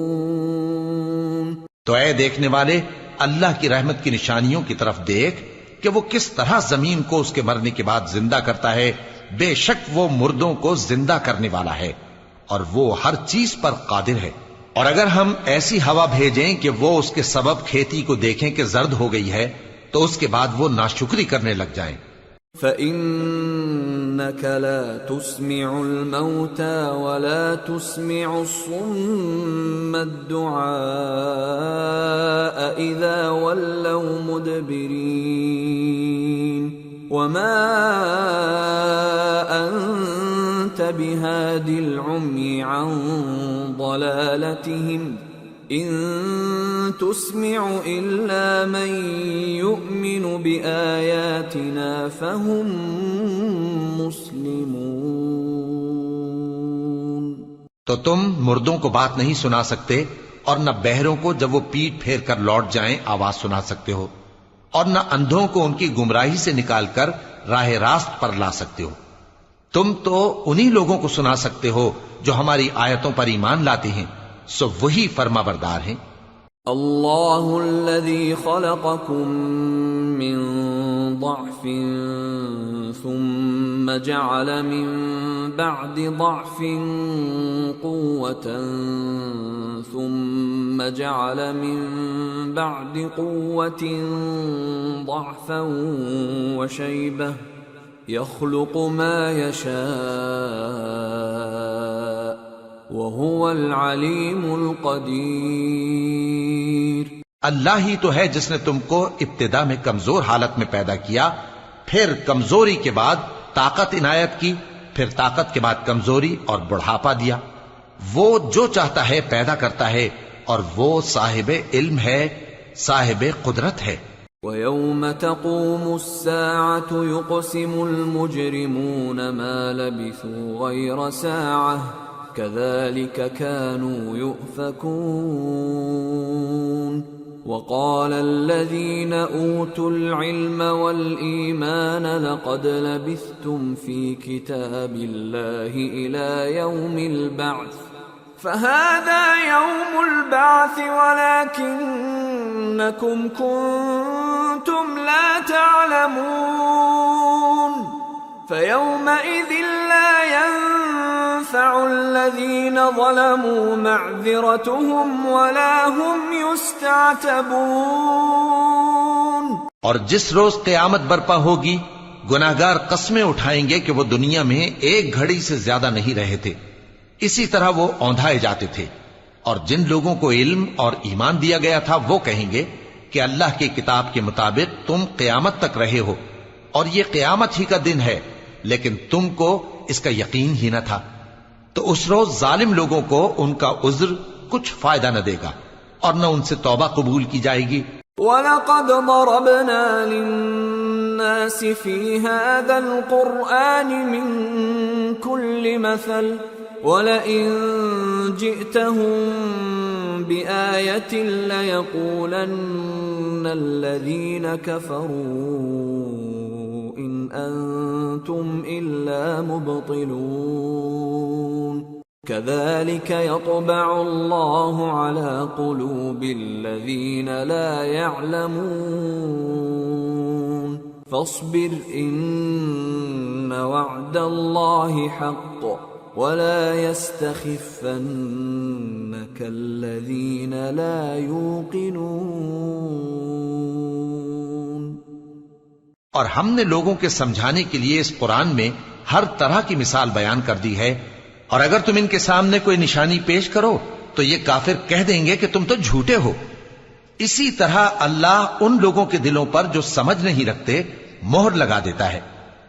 تو اے دیکھنے والے اللہ کی رحمت کی نشانیوں کی طرف دیکھ کہ وہ کس طرح زمین کو اس کے مرنے کے بعد زندہ کرتا ہے، بے شک وہ مردوں کو زندہ کرنے والا ہے اور وہ ہر چیز پر قادر ہے۔ اور اگر ہم ایسی ہوا بھیجیں کہ وہ اس کے سبب کھیتی کو دیکھیں کہ زرد ہو گئی ہے تو اس کے بعد وہ ناشکری کرنے لگ جائیں۔ فَإِنَّكَ لَا تُسْمِعُ الْمَوْتَى وَلَا تُسْمِعُ الصُّمَّ الدُّعَاءَ إِذَا وَلَّوْا مُدْبِرِينَ وَمَا أَنْتَ بِهَادِ الْعُمْيِ عَنْ ضَلَالَتِهِمْ إِن تُسْمِعُ إِلَّا مَن يُؤْمِنُ بِآيَاتِنَا فَهُمْ مُسْلِمُونَ۔ تو تم مردوں کو بات نہیں سنا سکتے اور نہ بہروں کو جب وہ پیٹ پھیر کر لوٹ جائیں آواز سنا سکتے ہو، اور نہ اندھوں کو ان کی گمراہی سے نکال کر راہ راست پر لا سکتے ہو۔ تم تو انہی لوگوں کو سنا سکتے ہو جو ہماری آیتوں پر ایمان لاتے ہیں، سو وہی فرما بردار ہیں۔ اللہ الذی خلقکم من ضعف ثم جعل من بعد ضعف قوة ثم جعل من بعد قوة ضعفا وشيبة يخلق ما يشاء وهو العليم القدير۔ اللہ ہی تو ہے جس نے تم کو ابتدا میں کمزور حالت میں پیدا کیا، پھر کمزوری کے بعد طاقت عنایت کی، پھر طاقت کے بعد کمزوری اور بڑھاپا دیا۔ وہ جو چاہتا ہے پیدا کرتا ہے اور وہ صاحب علم ہے، صاحب قدرت ہے۔ وَيَوْمَ تَقُومُ السَّاعَةُ يُقْسِمُ الْمُجْرِمُونَ مَا لَبِثُوا غَيْرَ سَاعَةٍ كذلك كانوا يؤفكون وقال الذين أوتوا العلم والإيمان لقد لبثتم في كتاب الله إلى يوم البعث فهذا يوم البعث ولكنكم كنتم لا تعلمون فيومئذ لا ينفع الذين ظلموا معذرتهم ولا هم يستعتبون۔ اور جس روز قیامت برپا ہوگی گناہگار قسمیں اٹھائیں گے کہ وہ دنیا میں ایک گھڑی سے زیادہ نہیں رہے تھے، اسی طرح وہ اوندھائے جاتے تھے۔ اور جن لوگوں کو علم اور ایمان دیا گیا تھا وہ کہیں گے کہ اللہ کی کتاب کے مطابق تم قیامت تک رہے ہو، اور یہ قیامت ہی کا دن ہے، لیکن تم کو اس کا یقین ہی نہ تھا۔ تو اس روز ظالم لوگوں کو ان کا عذر کچھ فائدہ نہ دے گا اور نہ ان سے توبہ قبول کی جائے گی۔ وَلَقَدْ ضَرَبْنَا لِلنَّاسِ فِي هَذَا الْقُرْآنِ مِنْ كُلِّ مَثَلٍ وَلَئِنْ جِئْتَهُمْ بِآيَةٍ لَيَقُولَنَّ الَّذِينَ كَفَرُوا إِنْ أَنْتُمْ إِلَّا مُبْطِلُونَ كَذَلِكَ يَطْبَعُ اللَّهُ عَلَى قُلُوبِ الَّذِينَ لَا يَعْلَمُونَ فَاصْبِرْ إِنَّ وَعْدَ اللَّهِ حَقٌّ وَلَا يَسْتَخِفَّنَّكَ الَّذِينَ لَا يُوقِنُونَ۔ اور ہم نے لوگوں کے سمجھانے کے لیے اس قرآن میں ہر طرح کی مثال بیان کر دی ہے، اور اگر تم ان کے سامنے کوئی نشانی پیش کرو تو یہ کافر کہہ دیں گے کہ تم تو جھوٹے ہو۔ اسی طرح اللہ ان لوگوں کے دلوں پر جو سمجھ نہیں رکھتے مہر لگا دیتا ہے۔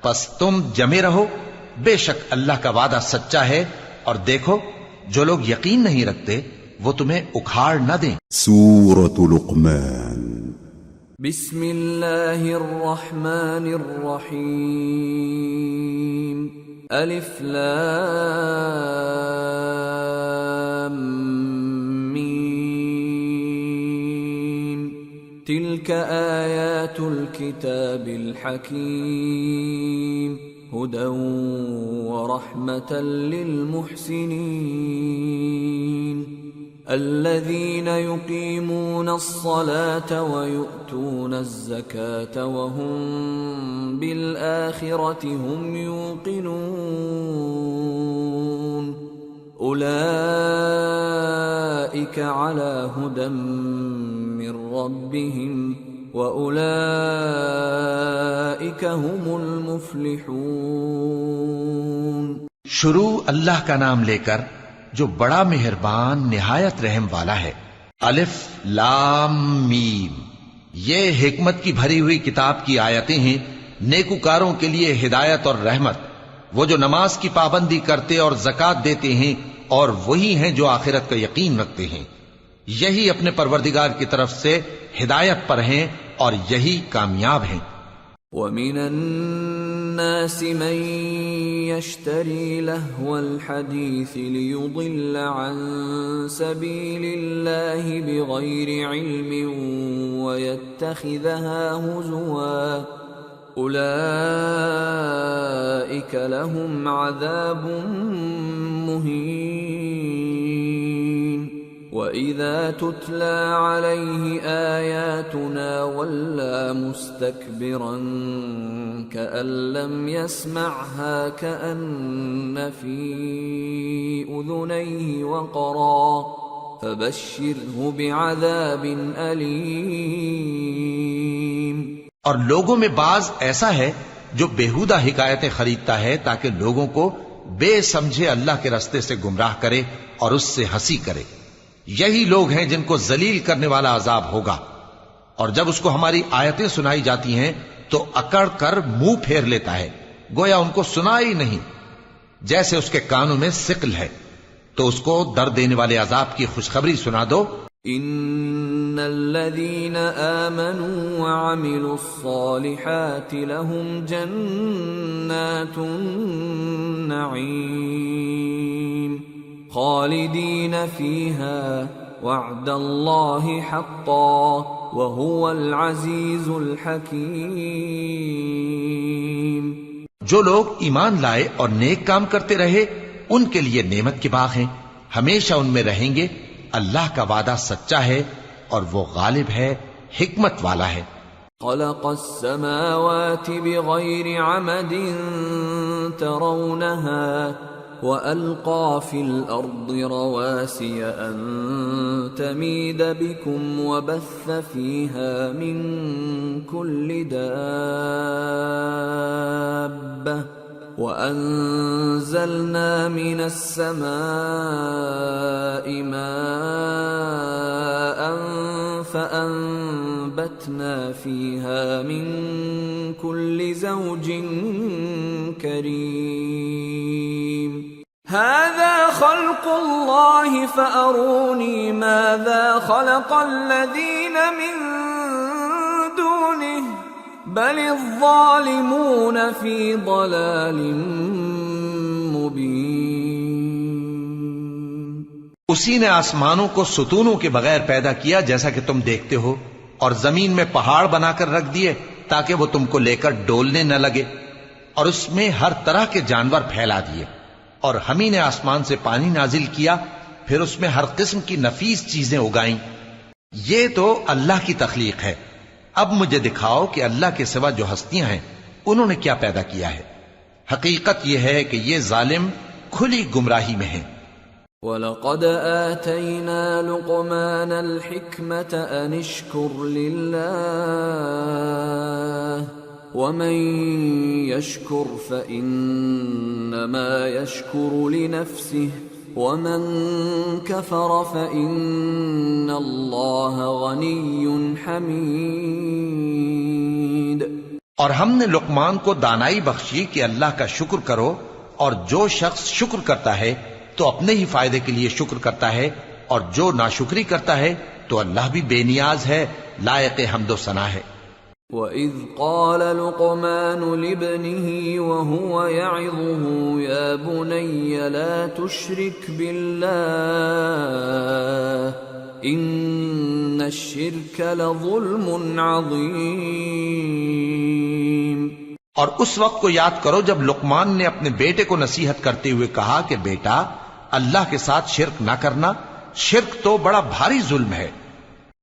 پس تم جمے رہو، بے شک اللہ کا وعدہ سچا ہے، اور دیکھو جو لوگ یقین نہیں رکھتے وہ تمہیں اکھاڑ نہ دیں۔ سورة لقمان۔ بسم اللہ الرحمن الرحیم۔ الف لام میم تلک آیات الكتاب الحکیم هدى ورحمة للمحسنين الذين يقيمون الصلاة ويؤتون الزكاة وهم بالآخرة هم يوقنون أولئك على هدى من ربهم وَأُولَئِكَ هُمُ الْمُفْلِحُونَ۔ شروع اللہ کا نام لے کر جو بڑا مہربان نہایت رحم والا ہے۔ الف لام میم، یہ حکمت کی بھری ہوئی کتاب کی آیتیں ہیں، نیکوکاروں کے لیے ہدایت اور رحمت، وہ جو نماز کی پابندی کرتے اور زکوٰۃ دیتے ہیں، اور وہی ہیں جو آخرت کا یقین رکھتے ہیں، یہی اپنے پروردگار کی طرف سے ہدایت پر ہیں اور یہی کامیاب ہیں۔ وَمِنَ النَّاسِ مَن يَشْتَرِي لَهْوَ الْحَدِيثِ لِيُضِلَّ عَن سَبِيلِ اللَّهِ بِغَيْرِ عِلْمٍ وَيَتَّخِذَهَا هُزُوًا أُولَئِكَ لَهُمْ عَذَابٌ مُهِينٌ وَإِذَا تُتْلَى عَلَيْهِ آيَاتُنَا وَلَّى مُسْتَكْبِرًا كَأَن لَّمْ يَسْمَعْهَا كَأَنَّ فِي أُذُنَيْهِ وَقْرًا فَبَشِّرْهُ بِعَذَابٍ أَلِيمٍ۔ اور لوگوں میں بعض ایسا ہے جو بیہودہ حکایتیں خریدتا ہے تاکہ لوگوں کو بے سمجھے اللہ کے راستے سے گمراہ کرے اور اس سے ہنسی کرے۔ یہی لوگ ہیں جن کو ذلیل کرنے والا عذاب ہوگا، اور جب اس کو ہماری آیتیں سنائی جاتی ہیں تو اکڑ کر منہ پھیر لیتا ہے، گویا ان کو سنا ہی نہیں، جیسے اس کے کانوں میں ثقل ہے۔ تو اس کو درد دینے والے عذاب کی خوشخبری سنا دو۔ ان الذين آمنوا وعملوا الصالحات لهم جنات النعيم خالدین فیہا وعد اللہ حقا وہو العزیز الحکیم۔ جو لوگ ایمان لائے اور نیک کام کرتے رہے ان کے لیے نعمت کے باغ ہیں، ہمیشہ ان میں رہیں گے۔ اللہ کا وعدہ سچا ہے اور وہ غالب ہے، حکمت والا ہے۔ خلق السماوات بغیر عمد ترونها وألقى في الأرض رواسي أن تميد بكم وبث فيها من كل دابة وأنزلنا من السماء ماء فأنبتنا فيها من كل زوج كريم هذا خلق الله فأروني ماذا خلق الذين من دونه بل الظالمون في ضلال مبين۔ اسی نے آسمانوں کو ستونوں کے بغیر پیدا کیا جیسا کہ تم دیکھتے ہو، اور زمین میں پہاڑ بنا کر رکھ دیے تاکہ وہ تم کو لے کر ڈولنے نہ لگے، اور اس میں ہر طرح کے جانور پھیلا دیے، اور ہم ہی نے آسمان سے پانی نازل کیا، پھر اس میں ہر قسم کی نفیس چیزیں اگائیں۔ یہ تو اللہ کی تخلیق ہے۔ اب مجھے دکھاؤ کہ اللہ کے سوا جو ہستیاں ہیں انہوں نے کیا پیدا کیا ہے۔ حقیقت یہ ہے کہ یہ ظالم کھلی گمراہی میں ہیں۔ وَلَقَدْ آتَيْنَا لُقْمَانَ الْحِكْمَةَ أَنِ اشْكُرْ لِلَّهِ وَمَنْ يَشْكُرْ فَإِنَّمَا يَشْكُرُ لِنَفْسِهِ وَمَنْ كَفَرَ فَإِنَّ اللَّهَ غَنِيٌّ حَمِيدٌ۔ اور ہم نے لقمان کو دانائی بخشی کہ اللہ کا شکر کرو، اور جو شخص شکر کرتا ہے تو اپنے ہی فائدے کے لیے شکر کرتا ہے، اور جو ناشکری کرتا ہے تو اللہ بھی بے نیاز ہے، لائق حمد و ثنا ہے۔ وَإِذْ قَالَ لُقْمَانُ لِابْنِهِ وَهُوَ يَعِظُهُ يَا بُنَيَّ لَا تُشْرِكْ بِاللَّهِ إِنَّ الشِّرْكَ لَظُلْمٌ عَظِيمٌ۔ اور اس وقت کو یاد کرو جب لقمان نے اپنے بیٹے کو نصیحت کرتے ہوئے کہا کہ بیٹا، اللہ کے ساتھ شرک نہ کرنا، شرک تو بڑا بھاری ظلم ہے۔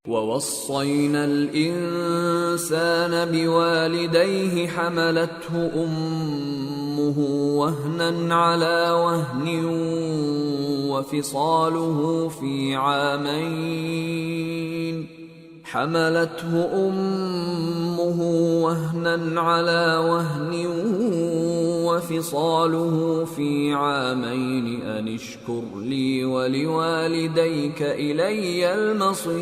وَوَصَّيْنَا الْإِنسَانَ بِوَالِدَيْهِ حَمَلَتْهُ أُمُّهُ وَهْنًا عَلَى وَهْنٍ وَفِصَالُهُ فِي عَامَيْنِ أَنِ اشْكُرْ لِي وَلِوَالِدَيْكَ إِلَيَّ الْمَصِيرُ۔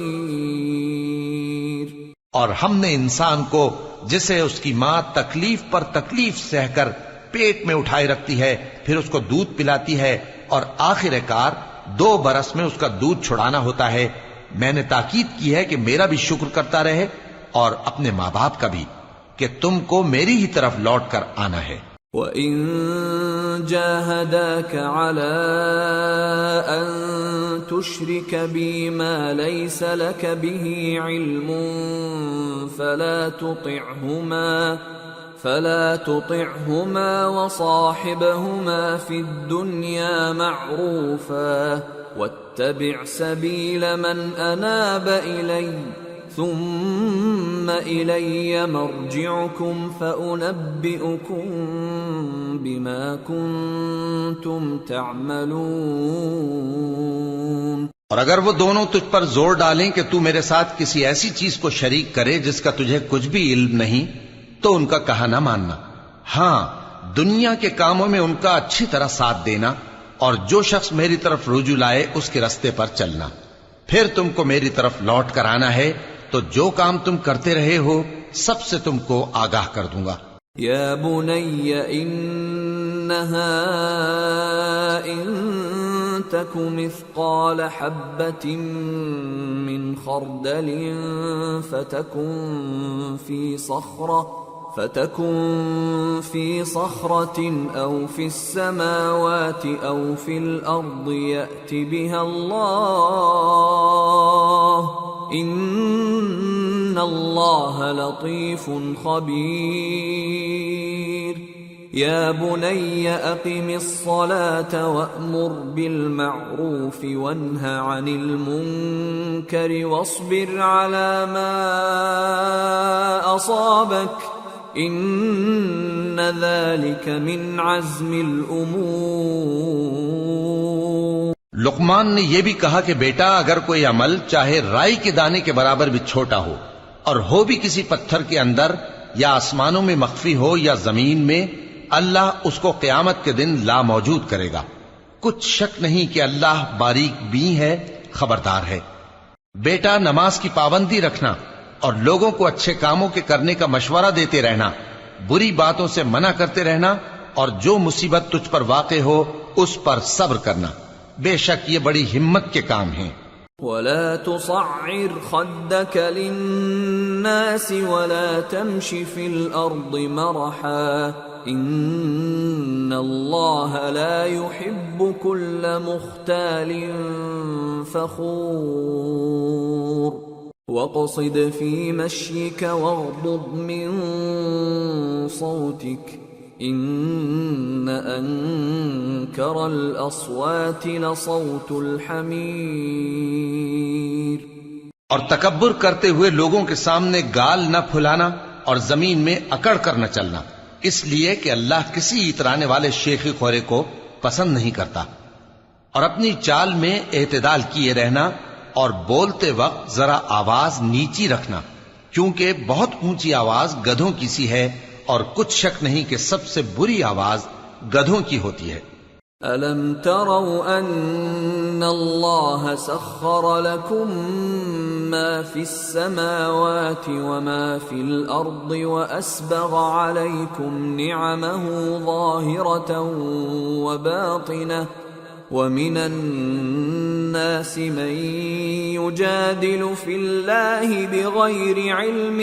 اور ہم نے انسان کو، جسے اس کی ماں تکلیف پر تکلیف سہ کر پیٹ میں اٹھائے رکھتی ہے، پھر اس کو دودھ پلاتی ہے، اور آخر کار 2 برس میں اس کا دودھ چھڑانا ہوتا ہے، میں نے تاکید کی ہے کہ میرا بھی شکر کرتا رہے اور اپنے ماں باپ کا بھی، کہ تم کو میری ہی طرف لوٹ کر آنا ہے۔ وَإِن جَاهَدَاكَ عَلَىٰ أَن تُشْرِكَ بِي مَا لَيْسَ لَكَ بِهِ عِلْمٌ فَلَا تُطِعْهُمَا وَصَاحِبْهُمَا فِي الدُّنْيَا مَعْرُوفًا وَاتَّبِعْ سَبِيلَ مَنْ أَنَابَ إِلَيَّ ثُمَّ إِلَيَّ مَرْجِعُكُمْ فَأُنَبِّئُكُمْ بِمَا كُنْتُمْ تَعْمَلُونَ۔ اور اگر وہ دونوں تجھ پر زور ڈالیں کہ تو میرے ساتھ کسی ایسی چیز کو شریک کرے جس کا تجھے کچھ بھی علم نہیں، تو ان کا کہا نہ ماننا، ہاں دنیا کے کاموں میں ان کا اچھی طرح ساتھ دینا، اور جو شخص میری طرف رجوع لائے اس کے رستے پر چلنا، پھر تم کو میری طرف لوٹ کر آنا ہے، تو جو کام تم کرتے رہے ہو سب سے تم کو آگاہ کر دوں گا۔ یا بنی انہا ان تک مثقال حبة من خردل فتكن في فتكن في صخرة أو في السماوات أو في الأرض يأت بها الله إن الله لطيف خبير يا بني أقم الصلاة وأمر بالمعروف وانه عن المنكر واصبر على ما أصابك إن ذلك من عزم الأمور۔ لقمان نے یہ بھی کہا کہ بیٹا اگر کوئی عمل چاہے رائی کے دانے کے برابر بھی چھوٹا ہو اور ہو بھی کسی پتھر کے اندر یا آسمانوں میں مخفی ہو یا زمین میں، اللہ اس کو قیامت کے دن لا موجود کرے گا۔ کچھ شک نہیں کہ اللہ باریک بین ہے، خبردار ہے۔ بیٹا نماز کی پابندی رکھنا اور لوگوں کو اچھے کاموں کے کرنے کا مشورہ دیتے رہنا، بری باتوں سے منع کرتے رہنا، اور جو مصیبت تجھ پر واقع ہو اس پر صبر کرنا، بے شک یہ بڑی ہمت کے کام ہیں۔ ولا تصعر خدك للناس ولا تمش في الأرض مرحا إن الله لا يحب كل مختال فخور واقصد في مشيك واغضض من صوتك إن أنكر الأصوات لصوت الحمير۔ اور تکبر کرتے ہوئے لوگوں کے سامنے گال نہ پھلانا اور زمین میں اکڑ کر نہ چلنا، اس لیے کہ اللہ کسی اترانے والے شیخی خورے کو پسند نہیں کرتا۔ اور اپنی چال میں اعتدال کیے رہنا اور بولتے وقت ذرا آواز نیچی رکھنا، کیونکہ بہت اونچی آواز گدھوں کی سی ہے اور کچھ شک نہیں کہ سب سے بری آواز گدھوں کی ہوتی ہے۔ أَلَمْ تَرَوْا أَنَّ اللَّهَ سَخَّرَ لَكُم مَّا فِي السَّمَاوَاتِ وَمَا فِي الْأَرْضِ وَأَسْبَغَ عَلَيْكُمْ نِعَمَهُ ظَاهِرَةً وَبَاطِنَةً وَمِنَ النَّاسِ مَن يُجَادِلُ فِي اللَّهِ بِغَيْرِ عِلْمٍ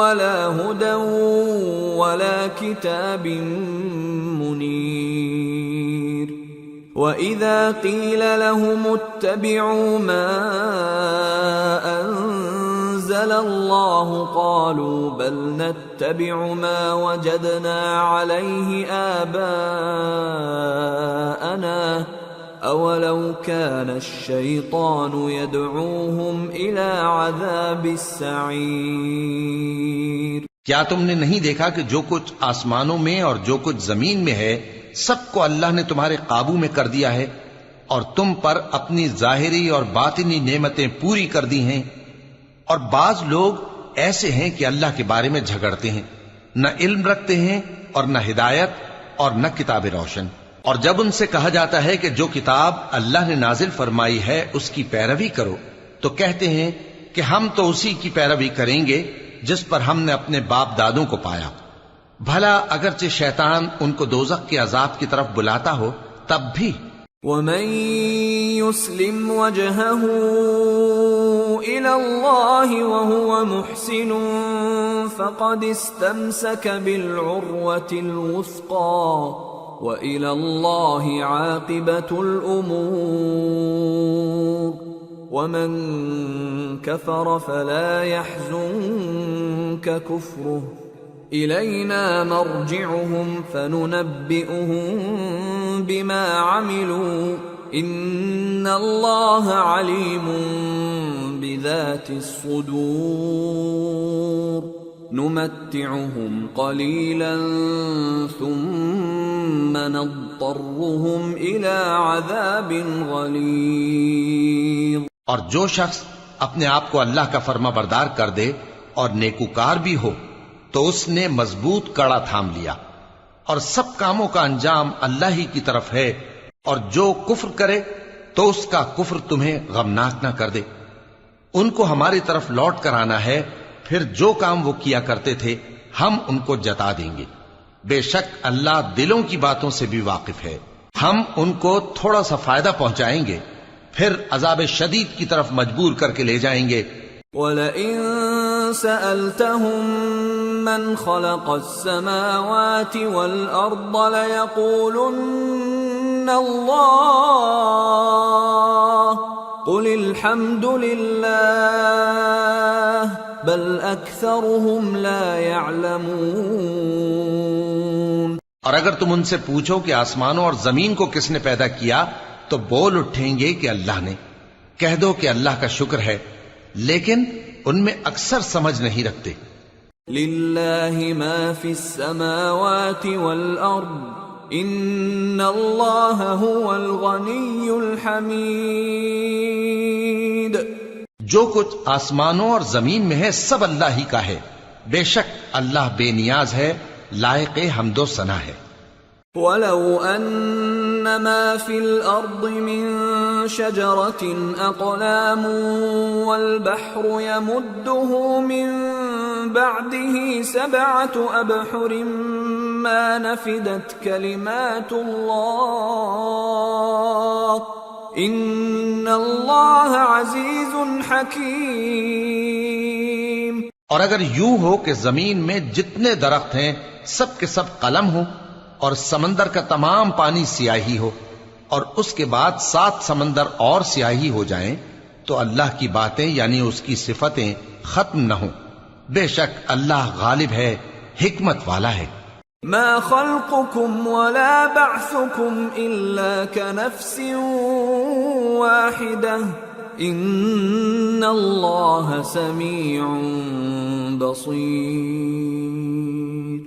وَلَا هُدًى وَلَا كِتَابٍ مُنِيرٍ وَإِذَا قِيلَ لَهُمُ اتَّبِعُوا مَا أَنزَلَ اللَّهُ قَالُوا بَلْ نَتَّبِعُ مَا وَجَدْنَا عَلَيْهِ آبَاءَنَا أَوَلَوْ كَانَ الشَّيْطَانُ يَدْعُوهُمْ إِلَى عَذَابِ السَّعِيرِ۔ کیا تم نے نہیں دیکھا کہ جو کچھ آسمانوں میں اور جو کچھ زمین میں ہے سب کو اللہ نے تمہارے قابو میں کر دیا ہے، اور تم پر اپنی ظاہری اور باطنی نعمتیں پوری کر دی ہیں، اور بعض لوگ ایسے ہیں کہ اللہ کے بارے میں جھگڑتے ہیں، نہ علم رکھتے ہیں اور نہ ہدایت اور نہ کتاب روشن۔ اور جب ان سے کہا جاتا ہے کہ جو کتاب اللہ نے نازل فرمائی ہے اس کی پیروی کرو، تو کہتے ہیں کہ ہم تو اسی کی پیروی کریں گے جس پر ہم نے اپنے باپ دادوں کو پایا۔ بھلا اگرچہ شیطان ان کو دوزخ کے عذاب کی طرف بلاتا ہو تب بھی۔ وَمَن يُسْلِمْ وَجْهَهُ إِلَى اللَّهِ وَهُوَ مُحْسِنٌ فَقَدِ اسْتَمْسَكَ بِالْعُرْوَةِ الْوُثْقَى وَإِلَى اللَّهِ عَاقِبَةُ الْأُمُورِ وَمَن كَفَرَ فَلَا يَحْزُنكَ كُفْرُهُ إِلَيْنَا مَرْجِعُهُمْ فَنُنَبِّئُهُم بِمَا عَمِلُوا إِنَّ اللَّهَ عَلِيمٌ بِذَاتِ الصُّدُورِ نُمَتِّعُهُمْ قَلِيلًا ثُمَّ نَضْطَرُّهُمْ إِلَى عَذَابٍ غَلِيظٍ۔ اور جو شخص اپنے آپ کو اللہ کا فرما بردار کر دے اور نیکوکار بھی ہو تو اس نے مضبوط کڑا تھام لیا، اور سب کاموں کا انجام اللہ ہی کی طرف ہے، اور جو کفر کرے تو اس کا کفر تمہیں غمناک نہ کر دے۔ ان کو ہماری طرف لوٹ کر آنا ہے، پھر جو کام وہ کیا کرتے تھے ہم ان کو جتا دیں گے۔ بے شک اللہ دلوں کی باتوں سے بھی واقف ہے۔ ہم ان کو تھوڑا سا فائدہ پہنچائیں گے، پھر عذاب شدید کی طرف مجبور کر کے لے جائیں گے۔ وَلَئِن سَأَلْتَهُم من خلق السماوات والأرض ليقولن الله قل الحمد لله بل أكثرهم لا يعلمون۔ اور اگر تم ان سے پوچھو کہ آسمانوں اور زمین کو کس نے پیدا کیا تو بول اٹھیں گے کہ اللہ نے۔ کہہ دو کہ اللہ کا شکر ہے، لیکن ان میں اکثر سمجھ نہیں رکھتے۔ للہ ما فی السماوات والارض ان اللہ هو الغنی الحمید۔ جو کچھ آسمانوں اور زمین میں ہے سب اللہ ہی کا ہے، بے شک اللہ بے نیاز ہے، لائق حمد و ثنا ہے۔ وَلَوْ أَنَّ مَا فِي الْأَرْضِ مِن شَجَرَةٍ أَقْلَامٌ وَالْبَحْرُ يَمُدُّهُ مِن بَعْدِهِ سَبْعَةُ أَبْحُرٍ مَا نَفِدَتْ كَلِمَاتُ اللَّهِ إِنَّ اللَّهَ عَزِيزٌ حَكِيمٌ۔ اور اگر یوں ہو کہ زمین میں جتنے درخت ہیں سب کے سب قلم ہو، اور سمندر کا تمام پانی سیاہی ہو، اور اس کے بعد 7 سمندر اور سیاہی ہو جائیں، تو اللہ کی باتیں یعنی اس کی صفتیں ختم نہ ہوں۔ بے شک اللہ غالب ہے، حکمت والا ہے۔ ما خلقكم ولا بعثكم إلا كنفس واحدة إن الله سميع بصير۔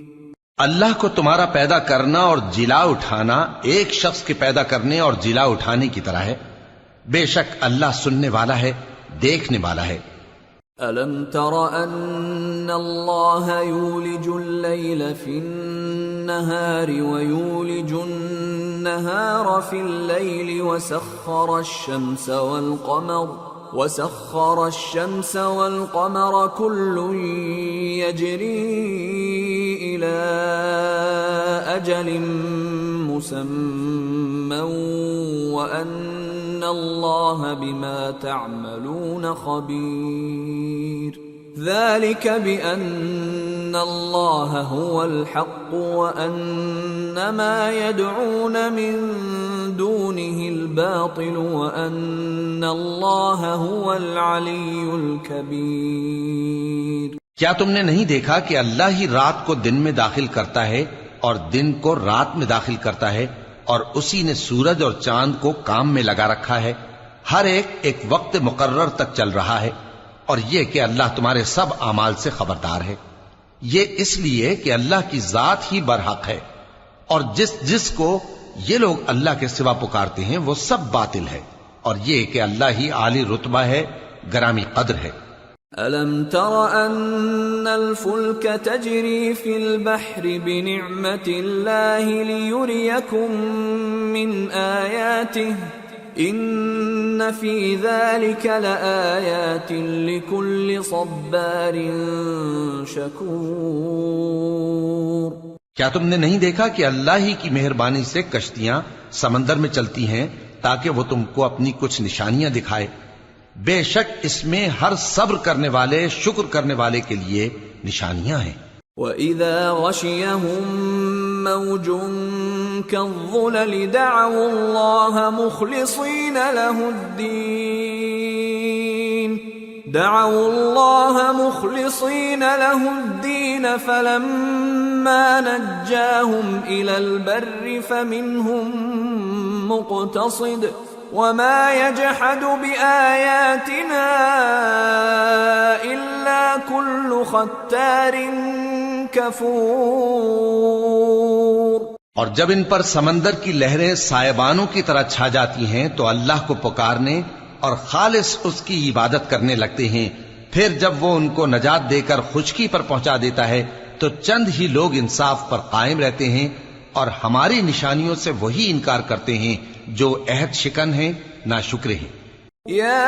اللہ کو تمہارا پیدا کرنا اور جلا اٹھانا ایک شخص کے پیدا کرنے اور جلا اٹھانے کی طرح ہے، بے شک اللہ سننے والا ہے، دیکھنے والا ہے۔ أَلَمْ تَرَ أَنَّ اللَّهَ يُولِجُ اللَّيْلَ فِي النَّهَارِ وَيُولِجُ النَّهَارَ فِي اللَّيْلِ وَسَخَّرَ الشَّمْسَ وَالْقَمَرَ كُلٌّ يَجْرِي إِلَى أَجَلٍ مُّسَمًّى وَأَنَّ اللَّهَ بِمَا تَعْمَلُونَ خَبِيرٌ۔ ذَلِكَ بِأَنَّ اللَّهَ هُوَ الْحَقُّ وَأَنَّ مَا يَدْعُونَ مِن دُونِهِ الْبَاطِلُ وَأَنَّ اللَّهَ هُوَ الْعَلِيُّ الْكَبِيرُ۔ کیا تم نے نہیں دیکھا کہ اللہ ہی رات کو دن میں داخل کرتا ہے اور دن کو رات میں داخل کرتا ہے، اور اسی نے سورج اور چاند کو کام میں لگا رکھا ہے، ہر ایک وقت مقرر تک چل رہا ہے، اور یہ کہ اللہ تمہارے سب اعمال سے خبردار ہے۔ یہ اس لیے کہ اللہ کی ذات ہی برحق ہے، اور جس کو یہ لوگ اللہ کے سوا پکارتے ہیں وہ سب باطل ہے، اور یہ کہ اللہ ہی عالی رتبہ ہے، گرامی قدر ہے۔ أَلَمْ تَرَ أَنَّ الْفُلْكَ تَجْرِي فِي الْبَحْرِ بِنِعْمَةِ اللَّهِ لِيُرِيَكُم مِّنْ آيَاتِهِ إِنَّ فِي ذَلِكَ لَآيَاتٍ لِكُلِّ صَبَّارٍ شَكُورٍ۔ کیا تم نے نہیں دیکھا کہ اللہ ہی کی مہربانی سے کشتیاں سمندر میں چلتی ہیں تاکہ وہ تم کو اپنی کچھ نشانیاں دکھائے؟ بے شک اس میں ہر صبر کرنے والے، شکر کرنے والے کے لیے نشانیاں ہیں۔ وَإِذَا غَشِيَهُم مَّوْجٌ كَالظُّلَلِ دَعَوُا اللَّهَ مُخْلِصِينَ لَهُ الدِّينَ فَلَمَّا نَجَّاهُمْ إِلَى الْبَرِّ فَمِنْهُم مُّقْتَصِدٌ وَمَا يَجْحَدُ بِآيَاتِنَا إِلَّا كُلُّ خَتَّارٍ كَفُورٍ۔ اور جب ان پر سمندر کی لہریں سائبانوں کی طرح چھا جاتی ہیں تو اللہ کو پکارنے اور خالص اس کی عبادت کرنے لگتے ہیں، پھر جب وہ ان کو نجات دے کر خشکی پر پہنچا دیتا ہے تو چند ہی لوگ انصاف پر قائم رہتے ہیں، اور ہماری نشانیوں سے وہی انکار کرتے ہیں جو عہد شکن ہیں، ناشکرے ہیں۔ یا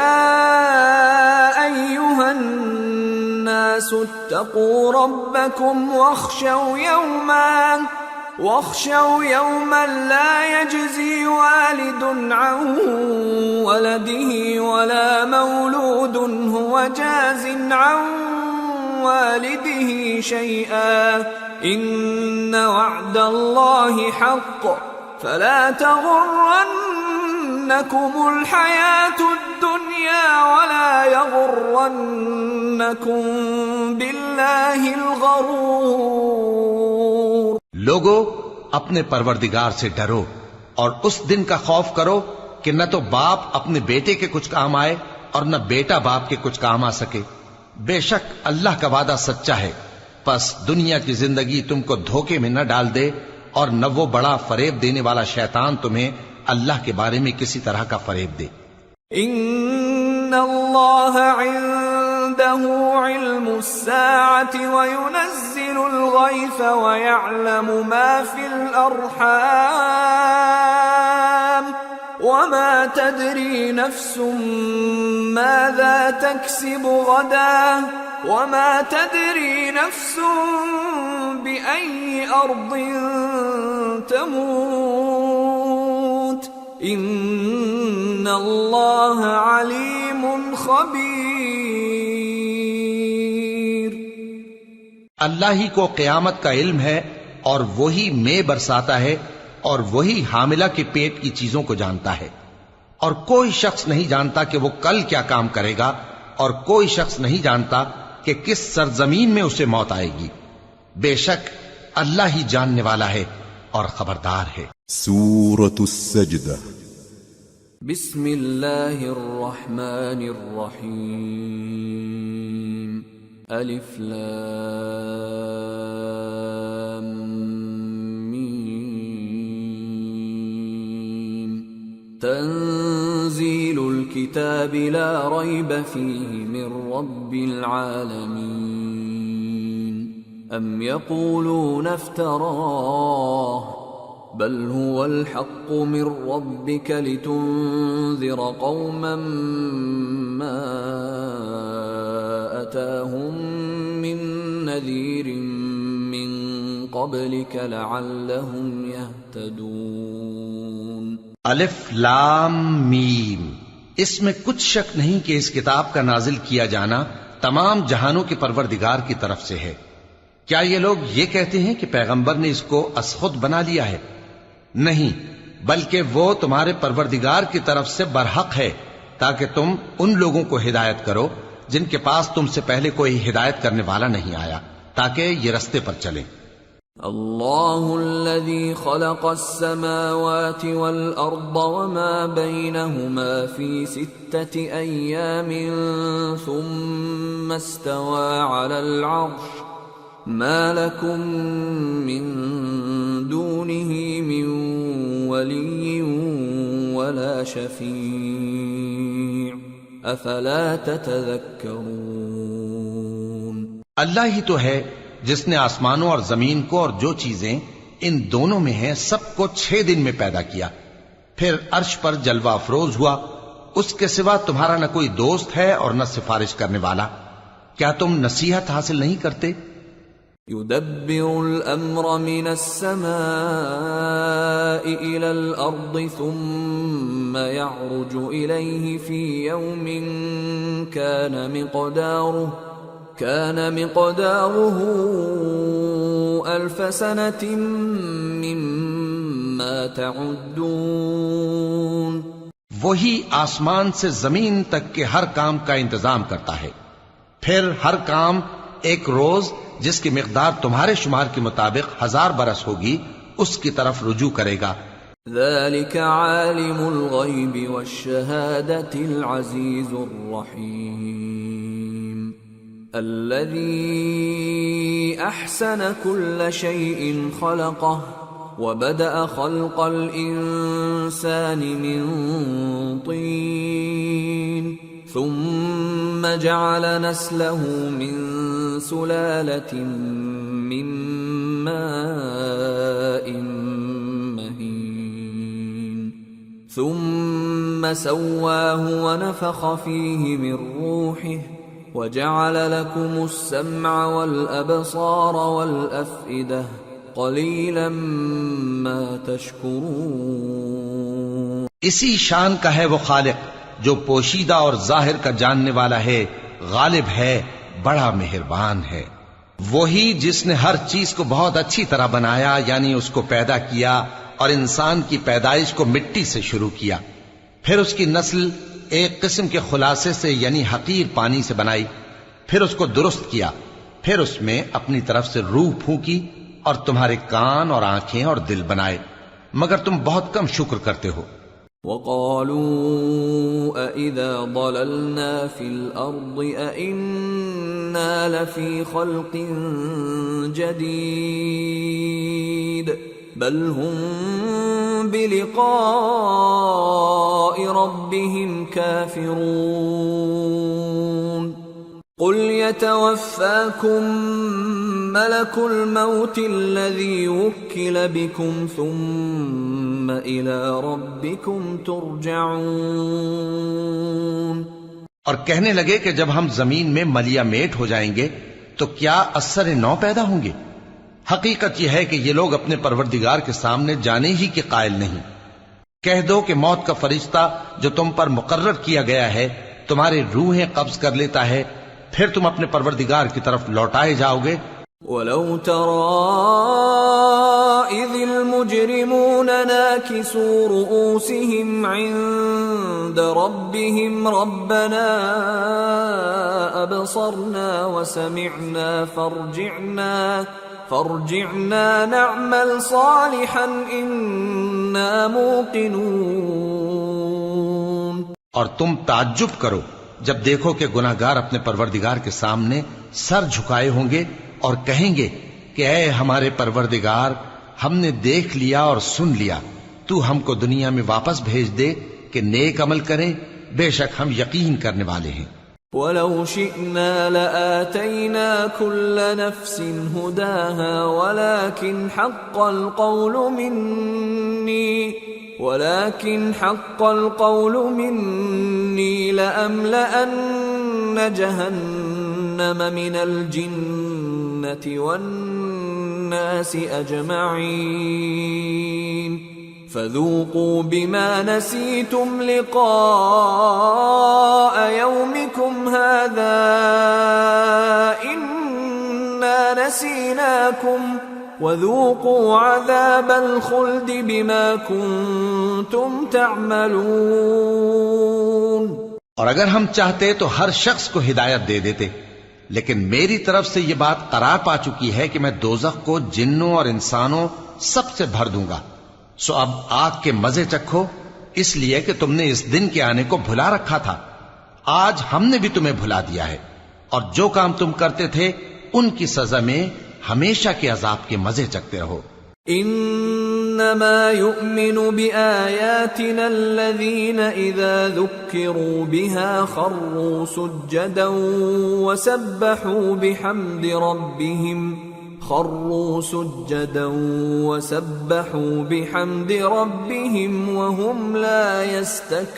ایھا الناس اتقوا ربکم واخشوا یوما لا یجزی والد عن ولده ولا مولود هو جاز عن والده شيئا إن وعد الله حق فلا تغرنكم الحياة الدنيا ولا يغرنكم بالله الغرور. لوگو اپنے پروردگار سے ڈرو اور اس دن کا خوف کرو کہ نہ تو باپ اپنے بیٹے کے کچھ کام آئے اور نہ بیٹا باپ کے کچھ کام آ سکے. بے شک اللہ کا وعدہ سچا ہے، پس دنیا کی زندگی تم کو دھوکے میں نہ ڈال دے اور نہ وہ بڑا فریب دینے والا شیطان تمہیں اللہ کے بارے میں کسی طرح کا فریب دے. ان اللہ عنده علم الساعة وينزل الغيث ويعلم ما في الأرحام وما تدري نفس ماذا تكسب غدا وما تدري نفس بأي أرض تموت ان اللہ علیم خبیر. اللہ ہی کو قیامت کا علم ہے اور وہی مے برساتا ہے اور وہی حاملہ کے پیٹ کی چیزوں کو جانتا ہے، اور کوئی شخص نہیں جانتا کہ وہ کل کیا کام کرے گا، اور کوئی شخص نہیں جانتا کہ کس سرزمین میں اسے موت آئے گی. بے شک اللہ ہی جاننے والا ہے اور خبردار ہے. سورة السجدة. بسم اللہ الرحمن الرحیم. الف لام میم. تنزیل الكتاب لا ریب فیہ من رب العالمین. ام یقولون افتراہ بل هو الحق من ربك لتنذر قوما ما أتاهم من نذير من قبلك لعلهم يهتدون. الف لام میم. اس میں کچھ شک نہیں کہ اس کتاب کا نازل کیا جانا تمام جہانوں کے پروردگار کی طرف سے ہے. کیا یہ لوگ یہ کہتے ہیں کہ پیغمبر نے اس کو از خود بنا لیا ہے؟ نہیں، بلکہ وہ تمہارے پروردگار کی طرف سے برحق ہے تاکہ تم ان لوگوں کو ہدایت کرو جن کے پاس تم سے پہلے کوئی ہدایت کرنے والا نہیں آیا، تاکہ یہ رستے پر چلیں. اللہ الذي خلق السماوات والأرض وما بينهما في 6 أيام ثم استوى على العرش ما لكم من دونه من ولي ولا شفيع افلا تتذكرون. اللہ ہی تو ہے جس نے آسمانوں اور زمین کو اور جو چیزیں ان دونوں میں ہیں سب کو 6 دن میں پیدا کیا، پھر عرش پر جلوہ افروز ہوا. اس کے سوا تمہارا نہ کوئی دوست ہے اور نہ سفارش کرنے والا. کیا تم نصیحت حاصل نہیں کرتے؟ يدبر الأمر من السماء إلى الأرض ثم يعرج إليه في يوم كان مقداره 1000 سنة مما تعدون. وہی آسمان سے زمین تک کے ہر کام کا انتظام کرتا ہے، پھر ہر کام ایک روز جس کی مقدار تمہارے شمار کے مطابق 1000 برس ہوگی اس کی طرف رجوع کرے گا. ذلك عالم الغیب والشہادة العزیز الرحیم الذي احسن كل شيء خلقه وبدأ خلق الإنسان من طين ثم جعل نسله من سلالة من ماء مهين ثم سواه ونفخ فيه من روحه وجعل لكم السمع والأبصار والأفئدة قلیلا ما تشکرون. اسی شان کا ہے وہ خالق جو پوشیدہ اور ظاہر کا جاننے والا ہے، غالب ہے، بڑا مہربان ہے۔ وہی جس نے ہر چیز کو بہت اچھی طرح بنایا، یعنی اس کو پیدا کیا اور انسان کی پیدائش کو مٹی سے شروع کیا، پھر اس کی نسل ایک قسم کے خلاصے سے یعنی حقیر پانی سے بنائی، پھر اس کو درست کیا، پھر اس میں اپنی طرف سے روح پھونکی اور تمہارے کان اور آنکھیں اور دل بنائے، مگر تم بہت کم شکر کرتے ہو۔ وَقَالُوا أَإِذَا ضَلَلْنَا فِي الْأَرْضِ أَإِنَّا لَفِي خَلْقٍ جَدِيدٍ بَلْ هُمْ بِلِقَاءِ رَبِّهِمْ كَافِرُونَ قُلْ يَتَوَفَّاكُمْ مَلَكُ الْمَوْتِ الَّذِي وُكِّلَ بِكُمْ ثُمَّ إِلَى رَبِّكُمْ تُرْجَعُونَ۔ اور کہنے لگے کہ جب ہم زمین میں ملیا میٹ ہو جائیں گے تو کیا اثر نو پیدا ہوں گے؟ حقیقت یہ ہے کہ یہ لوگ اپنے پروردگار کے سامنے جانے ہی کے قائل نہیں۔ کہہ دو کہ موت کا فرشتہ جو تم پر مقرر کیا گیا ہے تمہاری روحیں قبض کر لیتا ہے، پھر تم اپنے پروردگار کی طرف لوٹائے جاؤ گے۔ وَلَوْ تَرَىٰ إِذِ الْمُجْرِمُونَ نَاكِسُو رُءُوسِهِمْ عِندَ رَبِّهِمْ رَبَّنَا أَبْصَرْنَا وَسَمِعْنَا فارجعنا نعمل صالحا إنا موقنون۔ اور تم تعجب کرو جب دیکھو کہ گناہگار اپنے پروردگار کے سامنے سر جھکائے ہوں گے اور کہیں گے کہ اے ہمارے پروردگار، ہم نے دیکھ لیا اور سن لیا، تو ہم کو دنیا میں واپس بھیج دے کہ نیک عمل کریں، بے شک ہم یقین کرنے والے ہیں۔ وَلَوْ شِئْنَا لَآتَيْنَا كُلَّ نَفْسٍ هُدَاهَا وَلَكِنْ حَقَّ الْقَوْلُ مِنِّي لَأَمْلَأَنَّ جَهَنَّمَ مِنَ الْجِنَّةِ وَالنَّاسِ أَجْمَعِينَ فَذُوقُوا بِمَا نَسِيتُمْ لِقَاءَ يَوْمِكُمْ هَذَا إِنَّا نَسِينَاكُمْ وَذُوقُوا عَذَابَ الْخُلْدِ بِمَا كُنتُمْ تَعْمَلُونَ۔ اور اگر ہم چاہتے تو ہر شخص کو ہدایت دے دیتے، لیکن میری طرف سے یہ بات قرار پا چکی ہے کہ میں دوزخ کو جنوں اور انسانوں سب سے بھر دوں گا، سو اب آگ کے مزے چکھو، اس لیے کہ تم نے اس دن کے آنے کو بھلا رکھا تھا۔ آج ہم نے بھی تمہیں بھلا دیا ہے، اور جو کام تم کرتے تھے ان کی سزا میں ہمیشہ کے عذاب کے مزے چکتے رہو۔ انما يؤمن بآياتنا الذين اذا ذكروا بها خروا سجدا وسبحوا بحمد ربهم وهم لا يستكبرون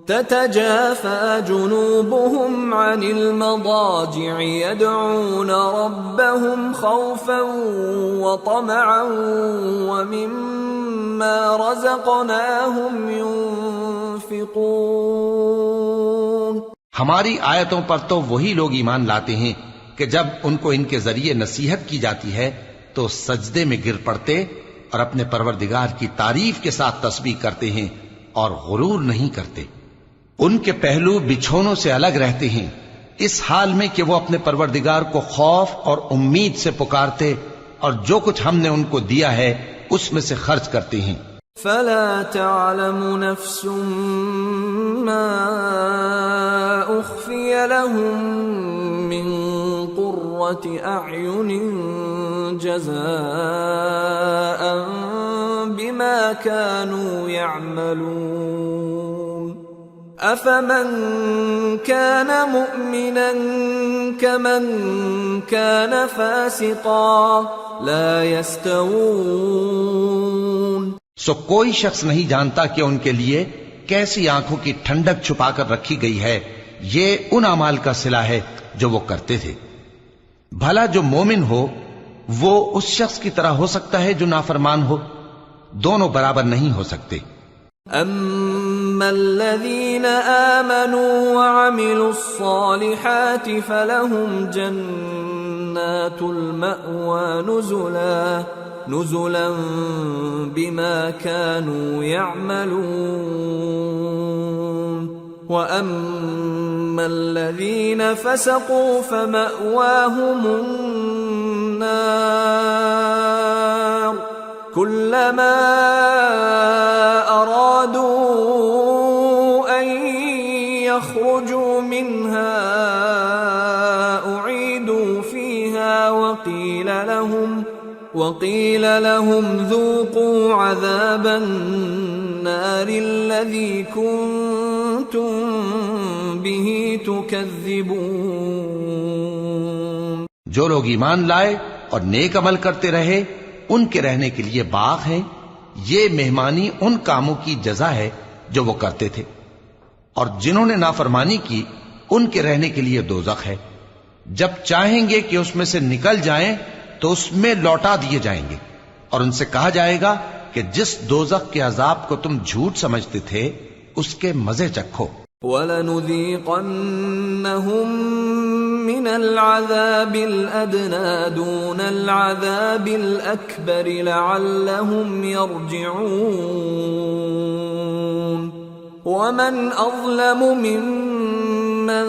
تتجافى جنوبهم عن المضاجع يدعون ربهم خوفا وطمعا ومما رزقناهم ينفقون۔ ہماری آیتوں پر تو وہی لوگ ایمان لاتے ہیں کہ جب ان کو ان کے ذریعے نصیحت کی جاتی ہے تو سجدے میں گر پڑتے اور اپنے پروردگار کی تعریف کے ساتھ تسبیح کرتے ہیں اور غرور نہیں کرتے۔ ان کے پہلو بچھونوں سے الگ رہتے ہیں، اس حال میں کہ وہ اپنے پروردگار کو خوف اور امید سے پکارتے اور جو کچھ ہم نے ان کو دیا ہے اس میں سے خرچ کرتے ہیں۔ فلا تعلم نفس ما اخفي لهم من قرة اعين جزاء بما كانوا يعملون افمن كان مؤمنا كمن كان فاسقا لا يستوون۔ سو کوئی شخص نہیں جانتا کہ ان کے لیے کیسی آنکھوں کی ٹھنڈک چھپا کر رکھی گئی ہے، یہ ان اعمال کا صلہ ہے جو وہ کرتے تھے۔ بھلا جو مومن ہو وہ اس شخص کی طرح ہو سکتا ہے جو نافرمان ہو؟ دونوں برابر نہیں ہو سکتے۔ أما الذين آمنوا وعملوا الصالحات فلهم جنات المأوى نزلا بما كانوا يعملون وأما الذين فسقوا فمأواهم النار كلما أرادوا أن يخرجوا منها أعيدوا فيها وقيل لهم ذوقوا عذاب النار الذي كنتم به تكذبون. جو لوگ ایمان لائے اور نیک عمل کرتے رہے ان کے رہنے کے لیے باغ ہیں. یہ مہمانی ان کاموں کی جزا ہے جو وہ کرتے تھے. اور جنہوں نے نافرمانی کی ان کے رہنے کے لیے دوزخ ہے. جب چاہیں گے کہ اس میں سے نکل جائیں تو اس میں لوٹا دیے جائیں گے اور ان سے کہا جائے گا کہ جس دوزخ کے عذاب کو تم جھوٹ سمجھتے تھے اس کے مزے چکھو. وَلَنُذِيقَنَّهُم مِّنَ الْعَذَابِ الْأَدْنَىٰ دُونَ الْعَذَابِ الْأَكْبَرِ لَعَلَّهُمْ يَرْجِعُونَ. وَمَنْ أَظْلَمُ مِمَّن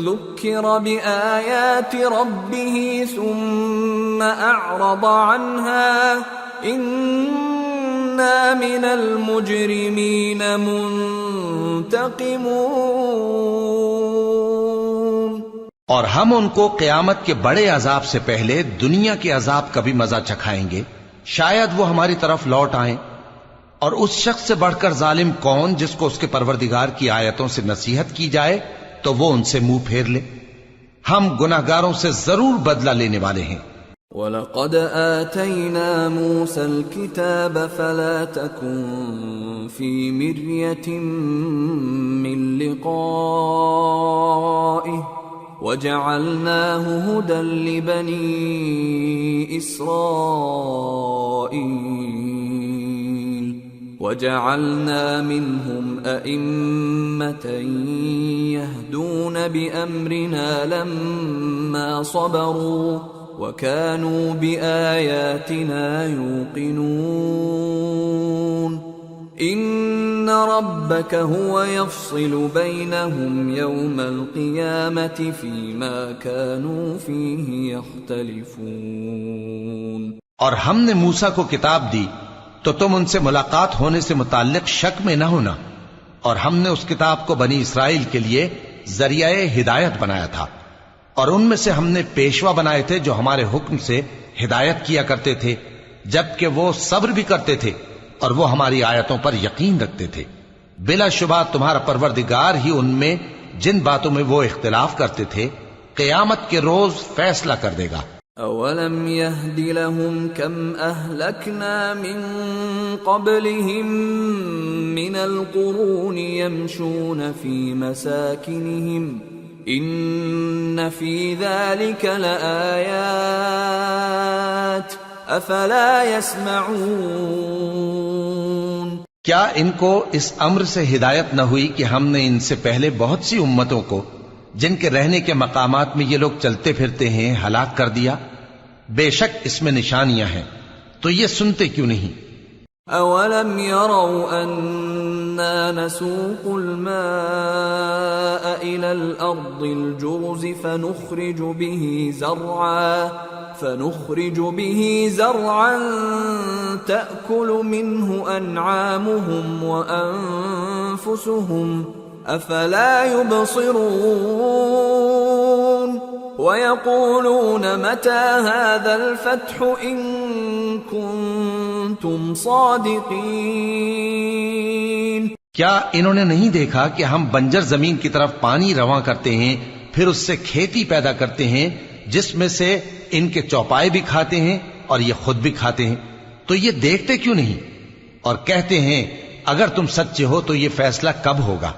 ذُكِّرَ بِآيَاتِ رَبِّهِ ثُمَّ أَعْرَضَ عَنْهَا إِنَّا مِنَ الْمُجْرِمِينَ مُنْتَقِمُونَ. اور ہم ان کو قیامت کے بڑے عذاب سے پہلے دنیا کے عذاب کا بھی مزہ چکھائیں گے. شاید وہ ہماری طرف لوٹ آئیں. اور اس شخص سے بڑھ کر ظالم کون جس کو اس کے پروردگار کی آیتوں سے نصیحت کی جائے تو وہ ان سے منہ پھیر لے. ہم گناہگاروں سے ضرور بدلہ لینے والے ہیں. وَلَقَدْ آتَيْنَا مُوسَى الْكِتَابَ فَلَا تَكُنْ فِي مِرْيَةٍ مِّن لِقَائِهِ وَجَعَلْنَاهُ هُدًى لِبَنِي إِسْرَائِيلَ وَجَعَلْنَا مِنْهُمْ أَئِمَّةً يَهْدُونَ بِأَمْرِنَا لَمَّا صَبَرُوا وَكَانُوا بِآيَاتِنَا يُوقِنُونَ. إِنَّ رَبَّكَ هُوَ يَفْصِلُ بَيْنَهُمْ يَوْمَ الْقِيَامَةِ فِيمَا كَانُوا فِيهِ يَخْتَلِفُونَ. اور ہم نے موسیٰ کو کتاب دی تو تم ان سے ملاقات ہونے سے متعلق شک میں نہ ہونا. اور ہم نے اس کتاب کو بنی اسرائیل کے لیے ذریعہ ہدایت بنایا تھا. اور ان میں سے ہم نے پیشوا بنائے تھے جو ہمارے حکم سے ہدایت کیا کرتے تھے جبکہ وہ صبر بھی کرتے تھے اور وہ ہماری آیتوں پر یقین رکھتے تھے. بلا شبہ تمہارا پروردگار ہی ان میں جن باتوں میں وہ اختلاف کرتے تھے قیامت کے روز فیصلہ کر دے گا. اولم يهد لهم كم اهلكنا من قبلهم من القرون يمشون في مساكنهم ان في ذلك لآيات افلا يسمعون. کیا ان کو اس امر سے ہدایت نہ ہوئی کہ ہم نے ان سے پہلے بہت سی امتوں کو جن کے رہنے کے مقامات میں یہ لوگ چلتے پھرتے ہیں ہلاک کر دیا؟ بے شک اس میں نشانیاں ہیں تو یہ سنتے کیوں نہیں؟ اولم يروا انا نسوق الماء الى الارض الجرز فنخرج به زرعا تأكل منه انعامهم وانفسهم افلا يبصرون. ويقولون متى هذا الفتح ان كنتم صادقين. کیا انہوں نے نہیں دیکھا کہ ہم بنجر زمین کی طرف پانی رواں کرتے ہیں پھر اس سے کھیتی پیدا کرتے ہیں جس میں سے ان کے چوپائے بھی کھاتے ہیں اور یہ خود بھی کھاتے ہیں؟ تو یہ دیکھتے کیوں نہیں اور کہتے ہیں اگر تم سچے ہو تو یہ فیصلہ کب ہوگا؟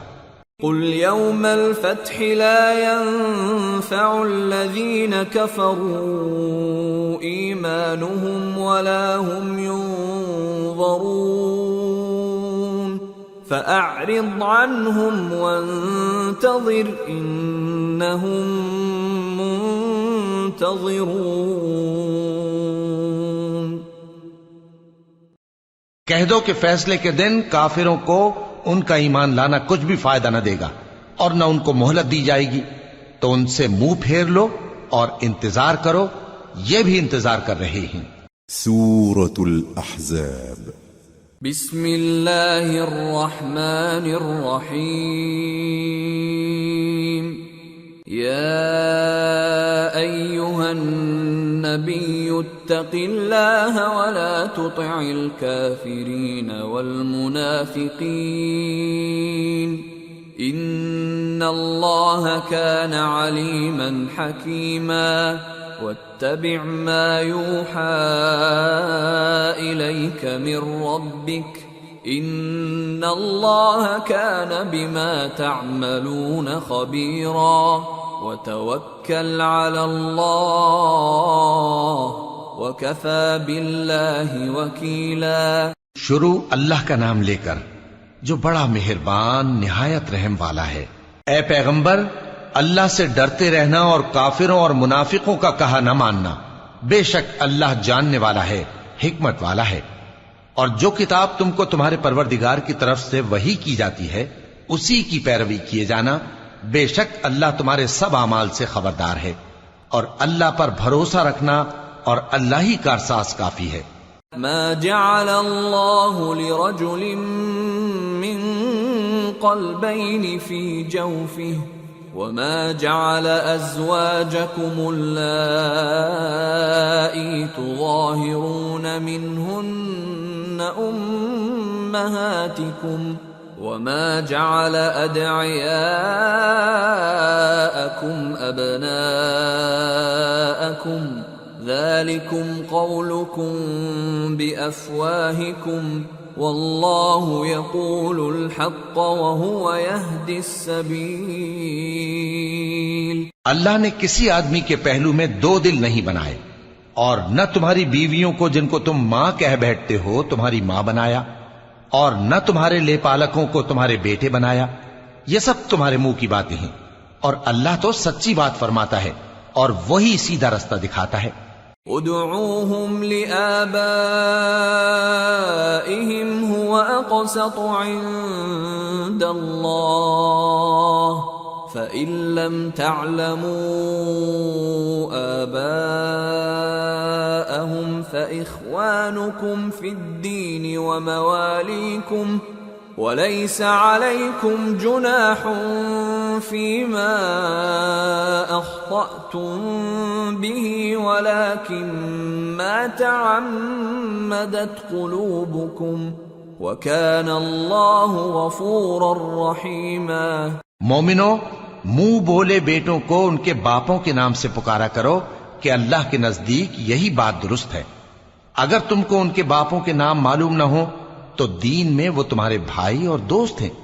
قل يوم الفتح لا ينفع الذين كفروا إيمانهم ولا هم ينظرون. فأعرض عنهم وانتظر إنهم منتظرون۔ کہہ دو کہ فیصلے کے دن کافروں کو ان کا ایمان لانا کچھ بھی فائدہ نہ دے گا اور نہ ان کو مہلت دی جائے گی، تو ان سے منہ پھیر لو اور انتظار کرو، یہ بھی انتظار کر رہے ہیں۔ سورة الأحزاب۔ بسم اللہ الرحمن الرحیم۔ یا ایہا النبی اتق اللہ ولا تطع الكافرین والمنافقین ان اللہ کان علیما حکیما واتبع ما يوحى إليك من ربك إن الله كان بما تعملون خبيرا وتوكل على الله وكفى بالله وكيلا۔ شروع اللہ کا نام لے کر جو بڑا مہربان نہایت رحم والا ہے۔ اے پیغمبر، اللہ سے ڈرتے رہنا اور کافروں اور منافقوں کا کہا نہ ماننا، بے شک اللہ جاننے والا ہے، حکمت والا ہے۔ اور جو کتاب تم کو تمہارے پروردگار کی طرف سے وحی کی جاتی ہے اسی کی پیروی کیے جانا، بے شک اللہ تمہارے سب اعمال سے خبردار ہے، اور اللہ پر بھروسہ رکھنا اور اللہ ہی کارساز کافی ہے۔ ما جعل اللہ لرجل من قلبین فی جوفہ وما جعل أزواجكم اللائي تظاهرون منهن أمهاتكم وما جعل أدعياءكم أبناءكم ذلكم قولكم بأفواهكم واللہ یقول الحق وہو یہدی السبیل۔ اللہ نے کسی آدمی کے پہلو میں دو دل نہیں بنائے، اور نہ تمہاری بیویوں کو جن کو تم ماں کہہ بیٹھتے ہو تمہاری ماں بنایا، اور نہ تمہارے لے پالکوں کو تمہارے بیٹے بنایا۔ یہ سب تمہارے منہ کی باتیں ہیں، اور اللہ تو سچی بات فرماتا ہے اور وہی سیدھا رستہ دکھاتا ہے۔ ادعوهم لآبائهم هو أقسط عند الله فإن لم تعلموا آباءهم فإخوانكم في الدين ومواليكم وليس عليكم جناح فيما أخطأتم به ولكن ما تعمدت قلوبكم وكان الله غفورا رحيما۔ مومنو، منہ بولے بیٹوں کو ان کے باپوں کے نام سے پکارا کرو کہ اللہ کے نزدیک یہی بات درست ہے۔ اگر تم کو ان کے باپوں کے نام معلوم نہ ہو تو دین میں وہ تمہارے بھائی اور دوست ہیں،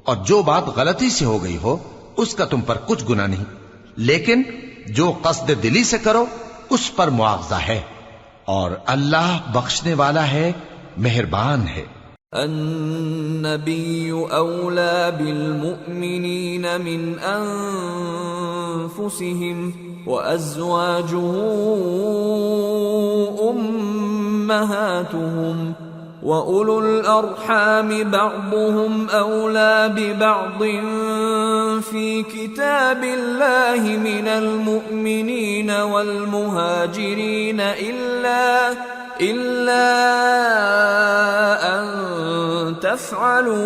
اور جو بات غلطی سے ہو گئی ہو اس کا تم پر کچھ گناہ نہیں، لیکن جو قصد دلی سے کرو اس پر مواخذہ ہے، اور اللہ بخشنے والا ہے، مہربان ہے۔ النبی اولا بالمؤمنین من انفسهم وازواجه امہاتهم وَأُولُو الْأَرْحَامِ بَعْضُهُمْ أَوْلَى بِبَعْضٍ فِي كِتَابِ اللَّهِ مِنَ الْمُؤْمِنِينَ وَالْمُهَاجِرِينَ إِلَّا أَن تَفْعَلُوا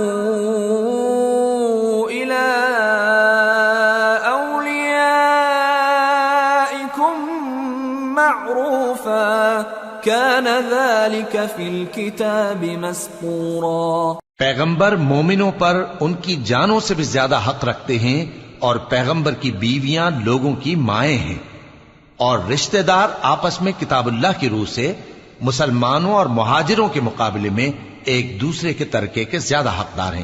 إِلَى أَوْلِيَائِكُمْ مَعْرُوفًا كَانَ ذَلِكَ فِي الْكِتَابِ مَسْطُورًا۔ پیغمبر مومنوں پر ان کی جانوں سے بھی زیادہ حق رکھتے ہیں، اور پیغمبر کی بیویاں لوگوں کی مائیں ہیں، اور رشتہ دار آپس میں کتاب اللہ کی روح سے مسلمانوں اور مہاجروں کے مقابلے میں ایک دوسرے کے ترکے کے زیادہ حقدار ہیں،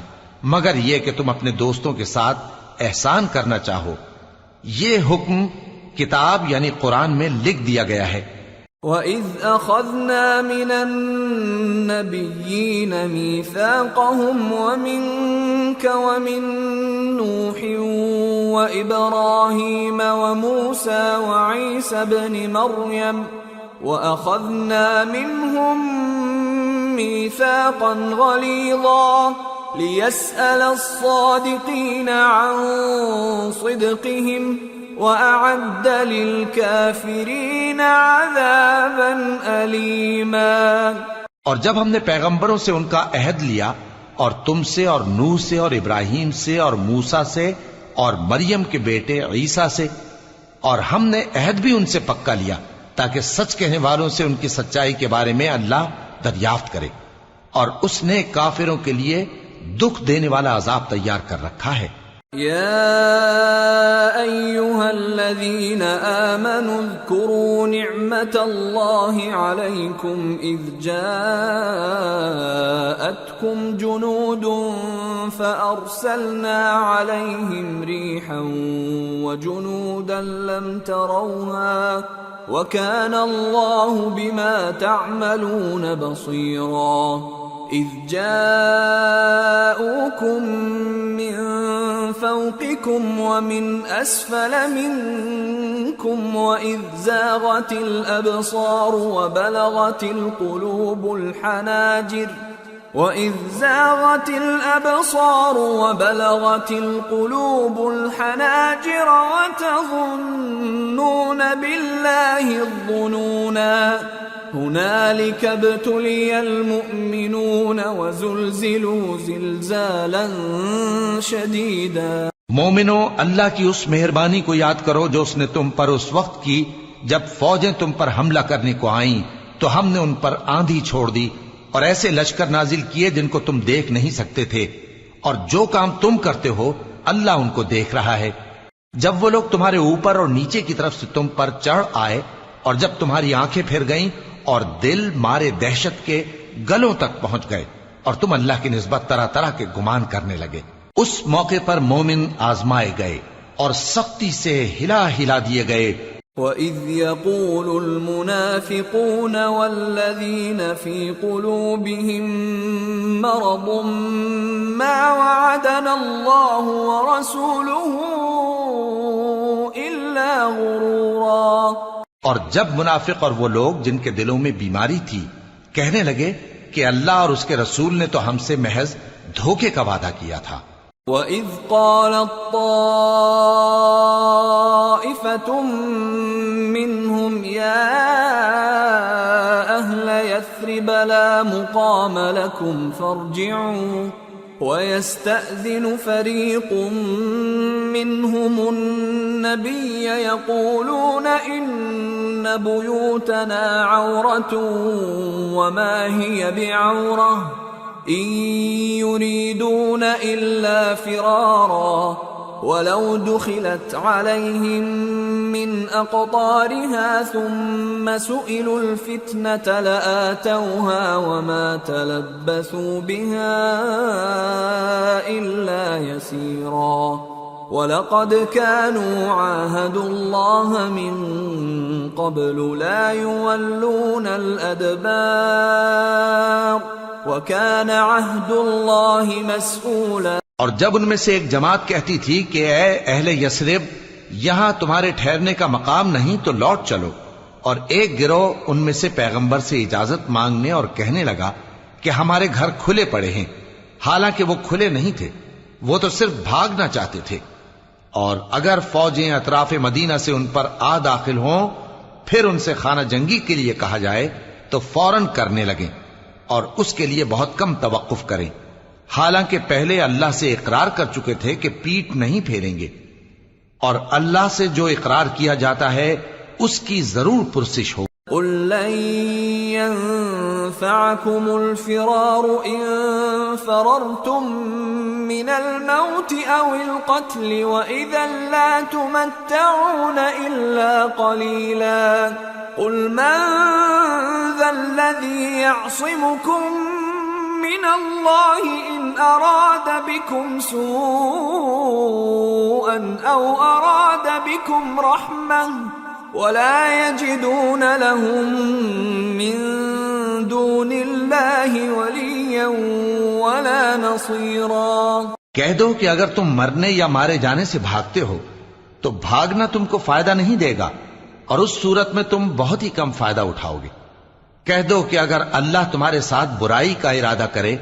مگر یہ کہ تم اپنے دوستوں کے ساتھ احسان کرنا چاہو۔ یہ حکم کتاب یعنی قرآن میں لکھ دیا گیا ہے۔ وَإِذْ أَخَذْنَا مِنَ النَّبِيِّينَ مِيثَاقَهُمْ وَمِنكَ وَمِن نُّوحٍ وَإِبْرَاهِيمَ وَمُوسَى وَعِيسَى ابْنِ مَرْيَمَ وَأَخَذْنَا مِنْهُم مِّيثَاقًا غَلِيظًا لِيَسْأَلَ الصَّادِقِينَ عَن صِدْقِهِمْ وَأَعَدَّ لِلْكَافِرِينَ عَذَابًا أَلِيمًا۔ اور جب ہم نے پیغمبروں سے ان کا عہد لیا اور تم سے اور نوح سے اور ابراہیم سے اور موسیٰ سے اور مریم کے بیٹے عیسیٰ سے، اور ہم نے عہد بھی ان سے پکا لیا تاکہ سچ کہنے والوں سے ان کی سچائی کے بارے میں اللہ دریافت کرے، اور اس نے کافروں کے لیے دکھ دینے والا عذاب تیار کر رکھا ہے۔ يا أيها الذين آمنوا اذكروا نعمة الله عليكم إذ جاءتكم جنود فأرسلنا عليهم ريحا وجنودا لم تروها وكان الله بما تعملون بصيرا إذ جاءوكم من فوقكم ومن أسفل منكم وإذ زاغت الأبصار وبلغت القلوب الحناجر وتظنون بالله الظنونا هنالك ابتلي المؤمنون وزلزلوا زلزالا شديدا۔ مومنو، اللہ کی اس مہربانی کو یاد کرو جو اس نے تم پر اس وقت کی جب فوجیں تم پر حملہ کرنے کو آئیں تو ہم نے ان پر آندھی چھوڑ دی اور ایسے لشکر نازل کیے جن کو تم دیکھ نہیں سکتے تھے، اور جو کام تم کرتے ہو اللہ ان کو دیکھ رہا ہے۔ جب وہ لوگ تمہارے اوپر اور نیچے کی طرف سے تم پر چڑھ آئے اور جب تمہاری آنکھیں پھر گئیں اور دل مارے دہشت کے گلوں تک پہنچ گئے اور تم اللہ کی نسبت طرح طرح کے گمان کرنے لگے، اس موقع پر مومن آزمائے گئے اور سختی سے ہلا ہلا دیے گئے۔ وَإِذْ يَقُولُ الْمُنَافِقُونَ وَالَّذِينَ فِي قُلُوبِهِم مَّرَضٌ مَّا وَعَدَنَا اللَّهُ وَرَسُولُهُ إِلَّا غُرُورًا۔ اور جب منافق اور وہ لوگ جن کے دلوں میں بیماری تھی کہنے لگے کہ اللہ اور اس کے رسول نے تو ہم سے محض دھوکے کا وعدہ کیا تھا۔ وَإِذْ قَالَتْ طَائِفَةٌ مِّنْهُمْ يَا أَهْلَ يَثْرِبَ لَا مُقَامَ لَكُمْ فَارْجِعُوا وَيَسْتَأْذِنُ فَرِيقٌ مِّنْهُمُ النَّبِيَّ يَقُولُونَ إِنَّ بُيُوتَنَا عَوْرَةٌ وَمَا هِيَ بِعَوْرَةٍ إِن يُرِيدُونَ إِلَّا فِرَارًا وَلَوْ دُخِلَتْ عَلَيْهِم مِّنْ أَقْطَارِهَا ثُمَّ سُئِلُوا الْفِتْنَةَ لَآتَوْهَا وَمَا تَلَبَّثُوا بِهَا إِلَّا يَسِيرًا وَلَقَدْ كَانُوا عَاهَدُوا اللَّهَ مِن قَبْلُ لَا يُوَلُّونَ الْأَدْبَارَ وَكَانَ عَهْدُ اللَّهِ مَسْئُولًا۔ اور جب ان میں سے ایک جماعت کہتی تھی کہ اے اہل یثرب، یہاں تمہارے ٹھہرنے کا مقام نہیں تو لوٹ چلو، اور ایک گروہ ان میں سے پیغمبر سے اجازت مانگنے اور کہنے لگا کہ ہمارے گھر کھلے پڑے ہیں، حالانکہ وہ کھلے نہیں تھے، وہ تو صرف بھاگنا چاہتے تھے، اور اگر فوجیں اطراف مدینہ سے ان پر آ داخل ہوں پھر ان سے خانہ جنگی کے لیے کہا جائے تو فوراً کرنے لگیں اور اس کے لیے بہت کم توقف کریں، حالانکہ پہلے اللہ سے اقرار کر چکے تھے کہ پیٹ نہیں پھیریں گے، اور اللہ سے جو اقرار کیا جاتا ہے اس کی ضرور پرسش ہو۔ قُل لَّن يَنفَعَكُمُ الْفِرَارُ إِن فَرَرْتُم مِّنَ الْمَوْتِ أَوِ الْقَتْلِ وَإِذًا لَّا تُمَتَّعُونَ إِلَّا قَلِيلًا قُلْ مَن ذَا الَّذِي يَعْصِمُكُم مِّنَ اللَّهِ إِنْ أَرَادَ بِكُمْ سُوءًا أَوْ أَرَادَ بِكُمْ رَحْمَةً ولا يجدون لهم من دون الله وليا ولا نصيرا۔ کہہ دو کہ اگر تم مرنے یا مارے جانے سے بھاگتے ہو تو بھاگنا تم کو فائدہ نہیں دے گا، اور اس صورت میں تم بہت ہی کم فائدہ اٹھاؤ گے۔ کہہ دو کہ اگر اللہ تمہارے ساتھ برائی کا ارادہ کرے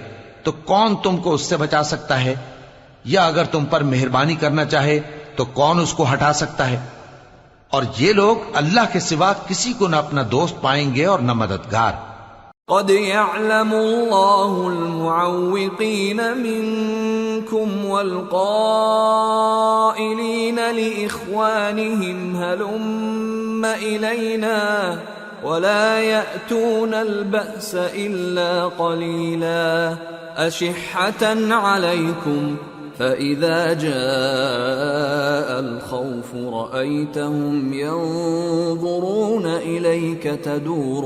تو کون تم کو اس سے بچا سکتا ہے، یا اگر تم پر مہربانی کرنا چاہے تو کون اس کو ہٹا سکتا ہے؟ اور یہ لوگ اللہ کے سوا کسی کو نہ اپنا دوست پائیں گے اور نہ مددگار۔ قد يعلم الله المعوقين منكم والقائلين لإخوانهم هلم إلينا ولا يأتون البأس إلا قليلا أشحة عليكم فإذا جاء الخوف رأيتهم ينظرون إليك تدور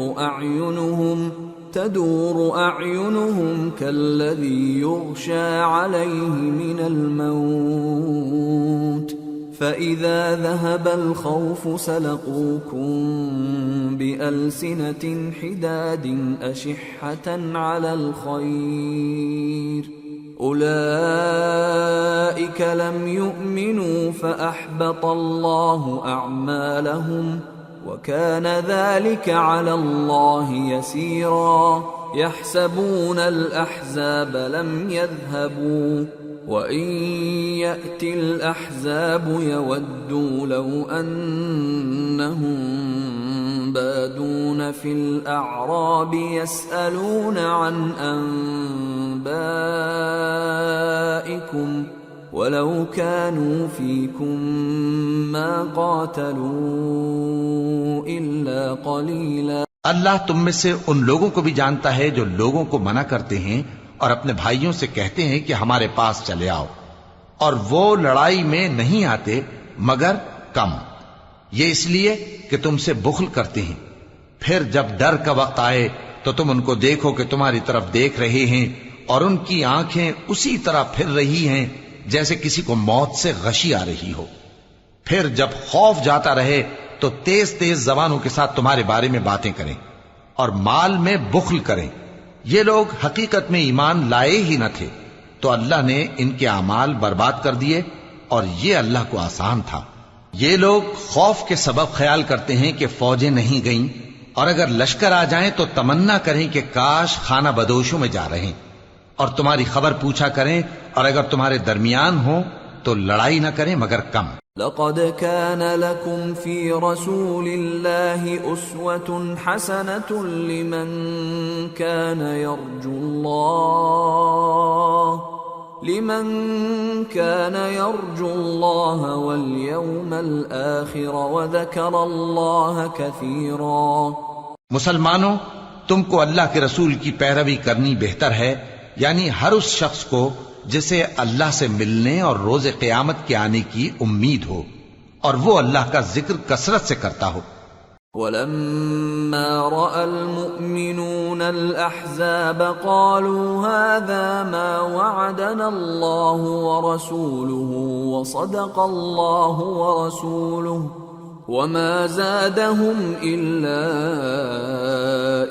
أعينهم كالذي يغشى عليه من الموت فإذا ذهب الخوف سلقوكم بألسنة حداد أشحة على الخير أولئك لم يؤمنوا فأحبط الله أعمالهم وكان ذلك على الله يسيرا يحسبون الأحزاب لم يذهبوا وإن يأتي الأحزاب يودوا لو أنهم بادون في الأعراب يسألون عن أنبائكم ولو كانوا فيكم ما قاتلوا إلا قليلا۔ اللہ تم میں سے ان لوگوں کو بھی جانتا ہے جو لوگوں کو منع کرتے ہیں اور اپنے بھائیوں سے کہتے ہیں کہ ہمارے پاس چلے آؤ، اور وہ لڑائی میں نہیں آتے مگر کم، یہ اس لیے کہ تم سے بخل کرتے ہیں۔ پھر جب ڈر کا وقت آئے تو تم ان کو دیکھو کہ تمہاری طرف دیکھ رہے ہیں اور ان کی آنکھیں اسی طرح پھر رہی ہیں جیسے کسی کو موت سے غشی آ رہی ہو۔ پھر جب خوف جاتا رہے تو تیز تیز زبانوں کے ساتھ تمہارے بارے میں باتیں کریں اور مال میں بخل کریں۔ یہ لوگ حقیقت میں ایمان لائے ہی نہ تھے، تو اللہ نے ان کے اعمال برباد کر دیے، اور یہ اللہ کو آسان تھا۔ یہ لوگ خوف کے سبب خیال کرتے ہیں کہ فوجیں نہیں گئیں، اور اگر لشکر آ جائیں تو تمنا کریں کہ کاش خانہ بدوشوں میں جا رہے، اور تمہاری خبر پوچھا کریں، اور اگر تمہارے درمیان ہوں تو لڑائی نہ کریں مگر کم۔ لقد كان لكم في رسول الله أسوة حسنة لمن كان يرجو الله واليوم الآخر وذكر الله كثيرا۔ مسلمانوں، تم کو اللہ کے رسول کی پیروی کرنی بہتر ہے، یعنی ہر اس شخص کو جسے اللہ سے ملنے اور روز قیامت کے آنے کی امید ہو، اور وہ اللہ کا ذکر کثرت سے کرتا ہو۔ وَلَمَّا رَأَى الْمُؤْمِنُونَ الْأَحْزَابَ قَالُوا هَذَا مَا وَعَدَنَا اللَّهُ وَرَسُولُهُ وَصَدَقَ اللَّهُ وَرَسُولُهُ وَمَا زَادَهُمْ إِلَّا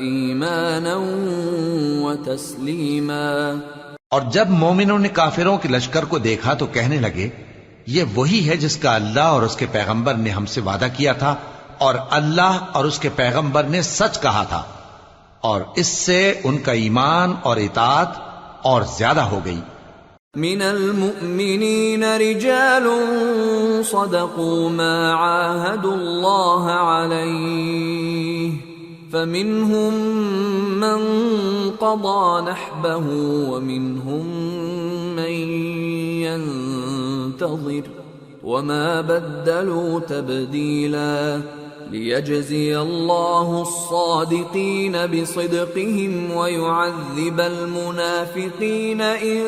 إِيمَانًا وَتَسْلِيمًا۔ اور جب مومنوں نے کافروں کے لشکر کو دیکھا تو کہنے لگے، یہ وہی ہے جس کا اللہ اور اس کے پیغمبر نے ہم سے وعدہ کیا تھا، اور اللہ اور اس کے پیغمبر نے سچ کہا تھا، اور اس سے ان کا ایمان اور اطاعت اور زیادہ ہو گئی۔ من المؤمنین رجال صدقوا ما عاهدوا الله عليه فمنهم من قضى نحبه ومنهم من ينتظر وما بدلوا تبديلا ليجزي الله الصادقين بصدقهم ويعذب المنافقين إن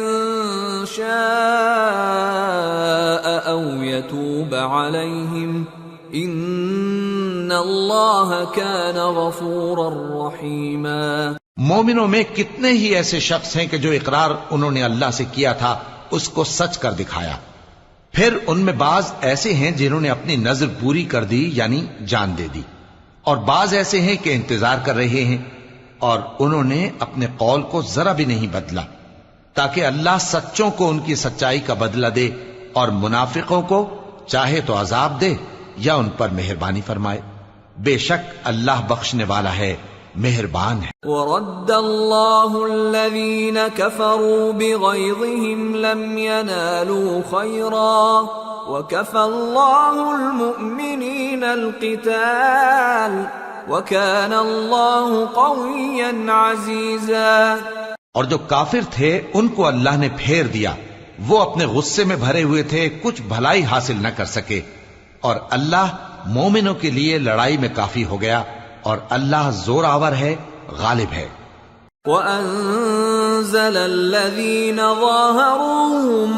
شاء أو يتوب عليهم إن الله كان غفورا رحيما۔ مومنوں میں کتنے ہی ایسے شخص ہیں کہ جو اقرار انہوں نے اللہ سے کیا تھا اس کو سچ کر دکھایا، پھر ان میں بعض ایسے ہیں جنہوں نے اپنی نظر پوری کر دی یعنی جان دے دی، اور بعض ایسے ہیں کہ انتظار کر رہے ہیں، اور انہوں نے اپنے قول کو ذرا بھی نہیں بدلا، تاکہ اللہ سچوں کو ان کی سچائی کا بدلہ دے اور منافقوں کو چاہے تو عذاب دے یا ان پر مہربانی فرمائے۔ بے شک اللہ بخشنے والا ہے، مہربان ہے۔ ورد اللہ الذین کفروا بغیظہم لم ینالوا خیرا وکفى اللہ المؤمنین القتال وکان اللہ قویا عزیزا۔ اور جو کافر تھے ان کو اللہ نے پھیر دیا، وہ اپنے غصے میں بھرے ہوئے تھے، کچھ بھلائی حاصل نہ کر سکے، اور اللہ مومنوں کے لیے لڑائی میں کافی ہو گیا، اور اللہ زور آور ہے، غالب ہے۔ وَأَنزَلَ الَّذِينَ ظَاهَرُوهُم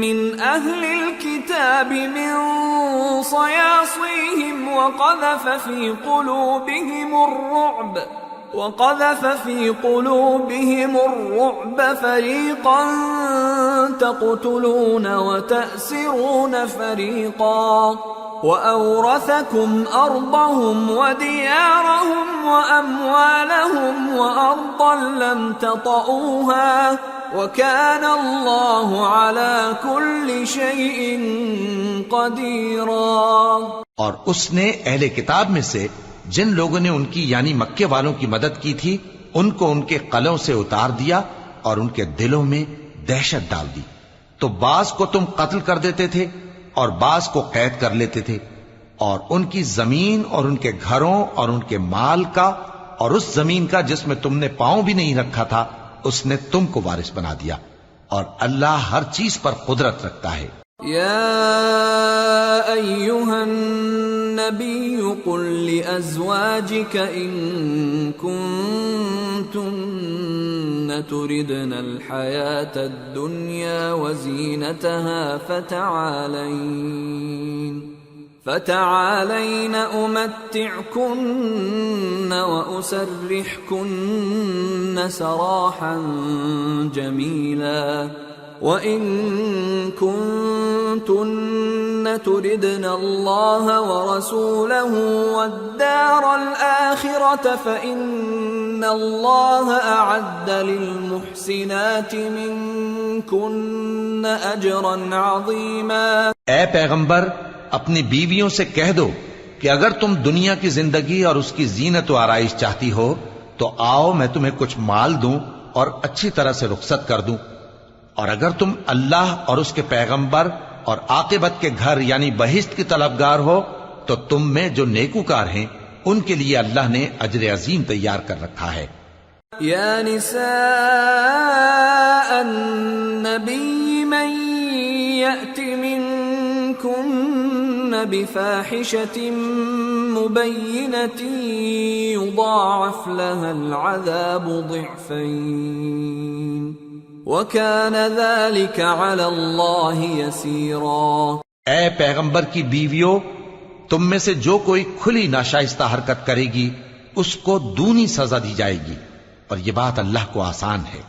مِّنْ أَهْلِ الْكِتَابِ مِنْ صَيَاصِيهِمْ وَقَذَفَ فِي قُلُوبِهِمُ الرُّعْبَ فَرِيقًا تَقْتُلُونَ وَتَأْسِرُونَ فَرِيقًا وَأَوْرَثَكُمْ أَرْضَهُمْ وَدِيَارَهُمْ وَأَمْوَالَهُمْ وَأَرْضًا لَمْ تَطَئُوهَا وَكَانَ اللَّهُ عَلَى كُلِّ شَيْءٍ قَدِيرًا۔ اور اس نے اہل کتاب میں سے جن لوگوں نے ان کی یعنی مکے والوں کی مدد کی تھی ان کو ان کے قلعوں سے اتار دیا اور ان کے دلوں میں دہشت ڈال دی، تو بعض کو تم قتل کر دیتے تھے اور بعض کو قید کر لیتے تھے، اور ان کی زمین اور ان کے گھروں اور ان کے مال کا اور اس زمین کا جس میں تم نے پاؤں بھی نہیں رکھا تھا اس نے تم کو وارث بنا دیا، اور اللہ ہر چیز پر قدرت رکھتا ہے۔ یا ایھا النبی قل لأزواجک ان کنتن تردن الحیاة الدنیا وزینتها فتعالین امتعکن واسرحکن سراحا جمیلا وَإِن كُنتُنَّ تُرِدْنَ اللَّهَ وَرَسُولَهُ وَالدَّارَ الْآخِرَةَ فَإِنَّ اللَّهَ أَعَدَّ لِلْمُحْسِنَاتِ مِنكُنَّ أَجْرًا عَظِيمًا۔ اے پیغمبر اپنی بیویوں سے کہہ دو کہ اگر تم دنیا کی زندگی اور اس کی زینت و آرائش چاہتی ہو تو آؤ میں تمہیں کچھ مال دوں اور اچھی طرح سے رخصت کر دوں، اور اگر تم اللہ اور اس کے پیغمبر اور عاقبت کے گھر یعنی بہشت کی طلبگار ہو تو تم میں جو نیکوکار ہیں ان کے لیے اللہ نے اجر عظیم تیار کر رکھا ہے۔ یا نساء النبی من یأت منکن بفاحشة مبینة یضاعف لها العذاب ضعفین وَكَانَ ذَلِكَ عَلَى اللَّهِ يَسِيرًا۔ اے پیغمبر کی بیویوں، تم میں سے جو کوئی کھلی ناشائستہ حرکت کرے گی اس کو دونی سزا دی جائے گی، اور یہ بات اللہ کو آسان ہے۔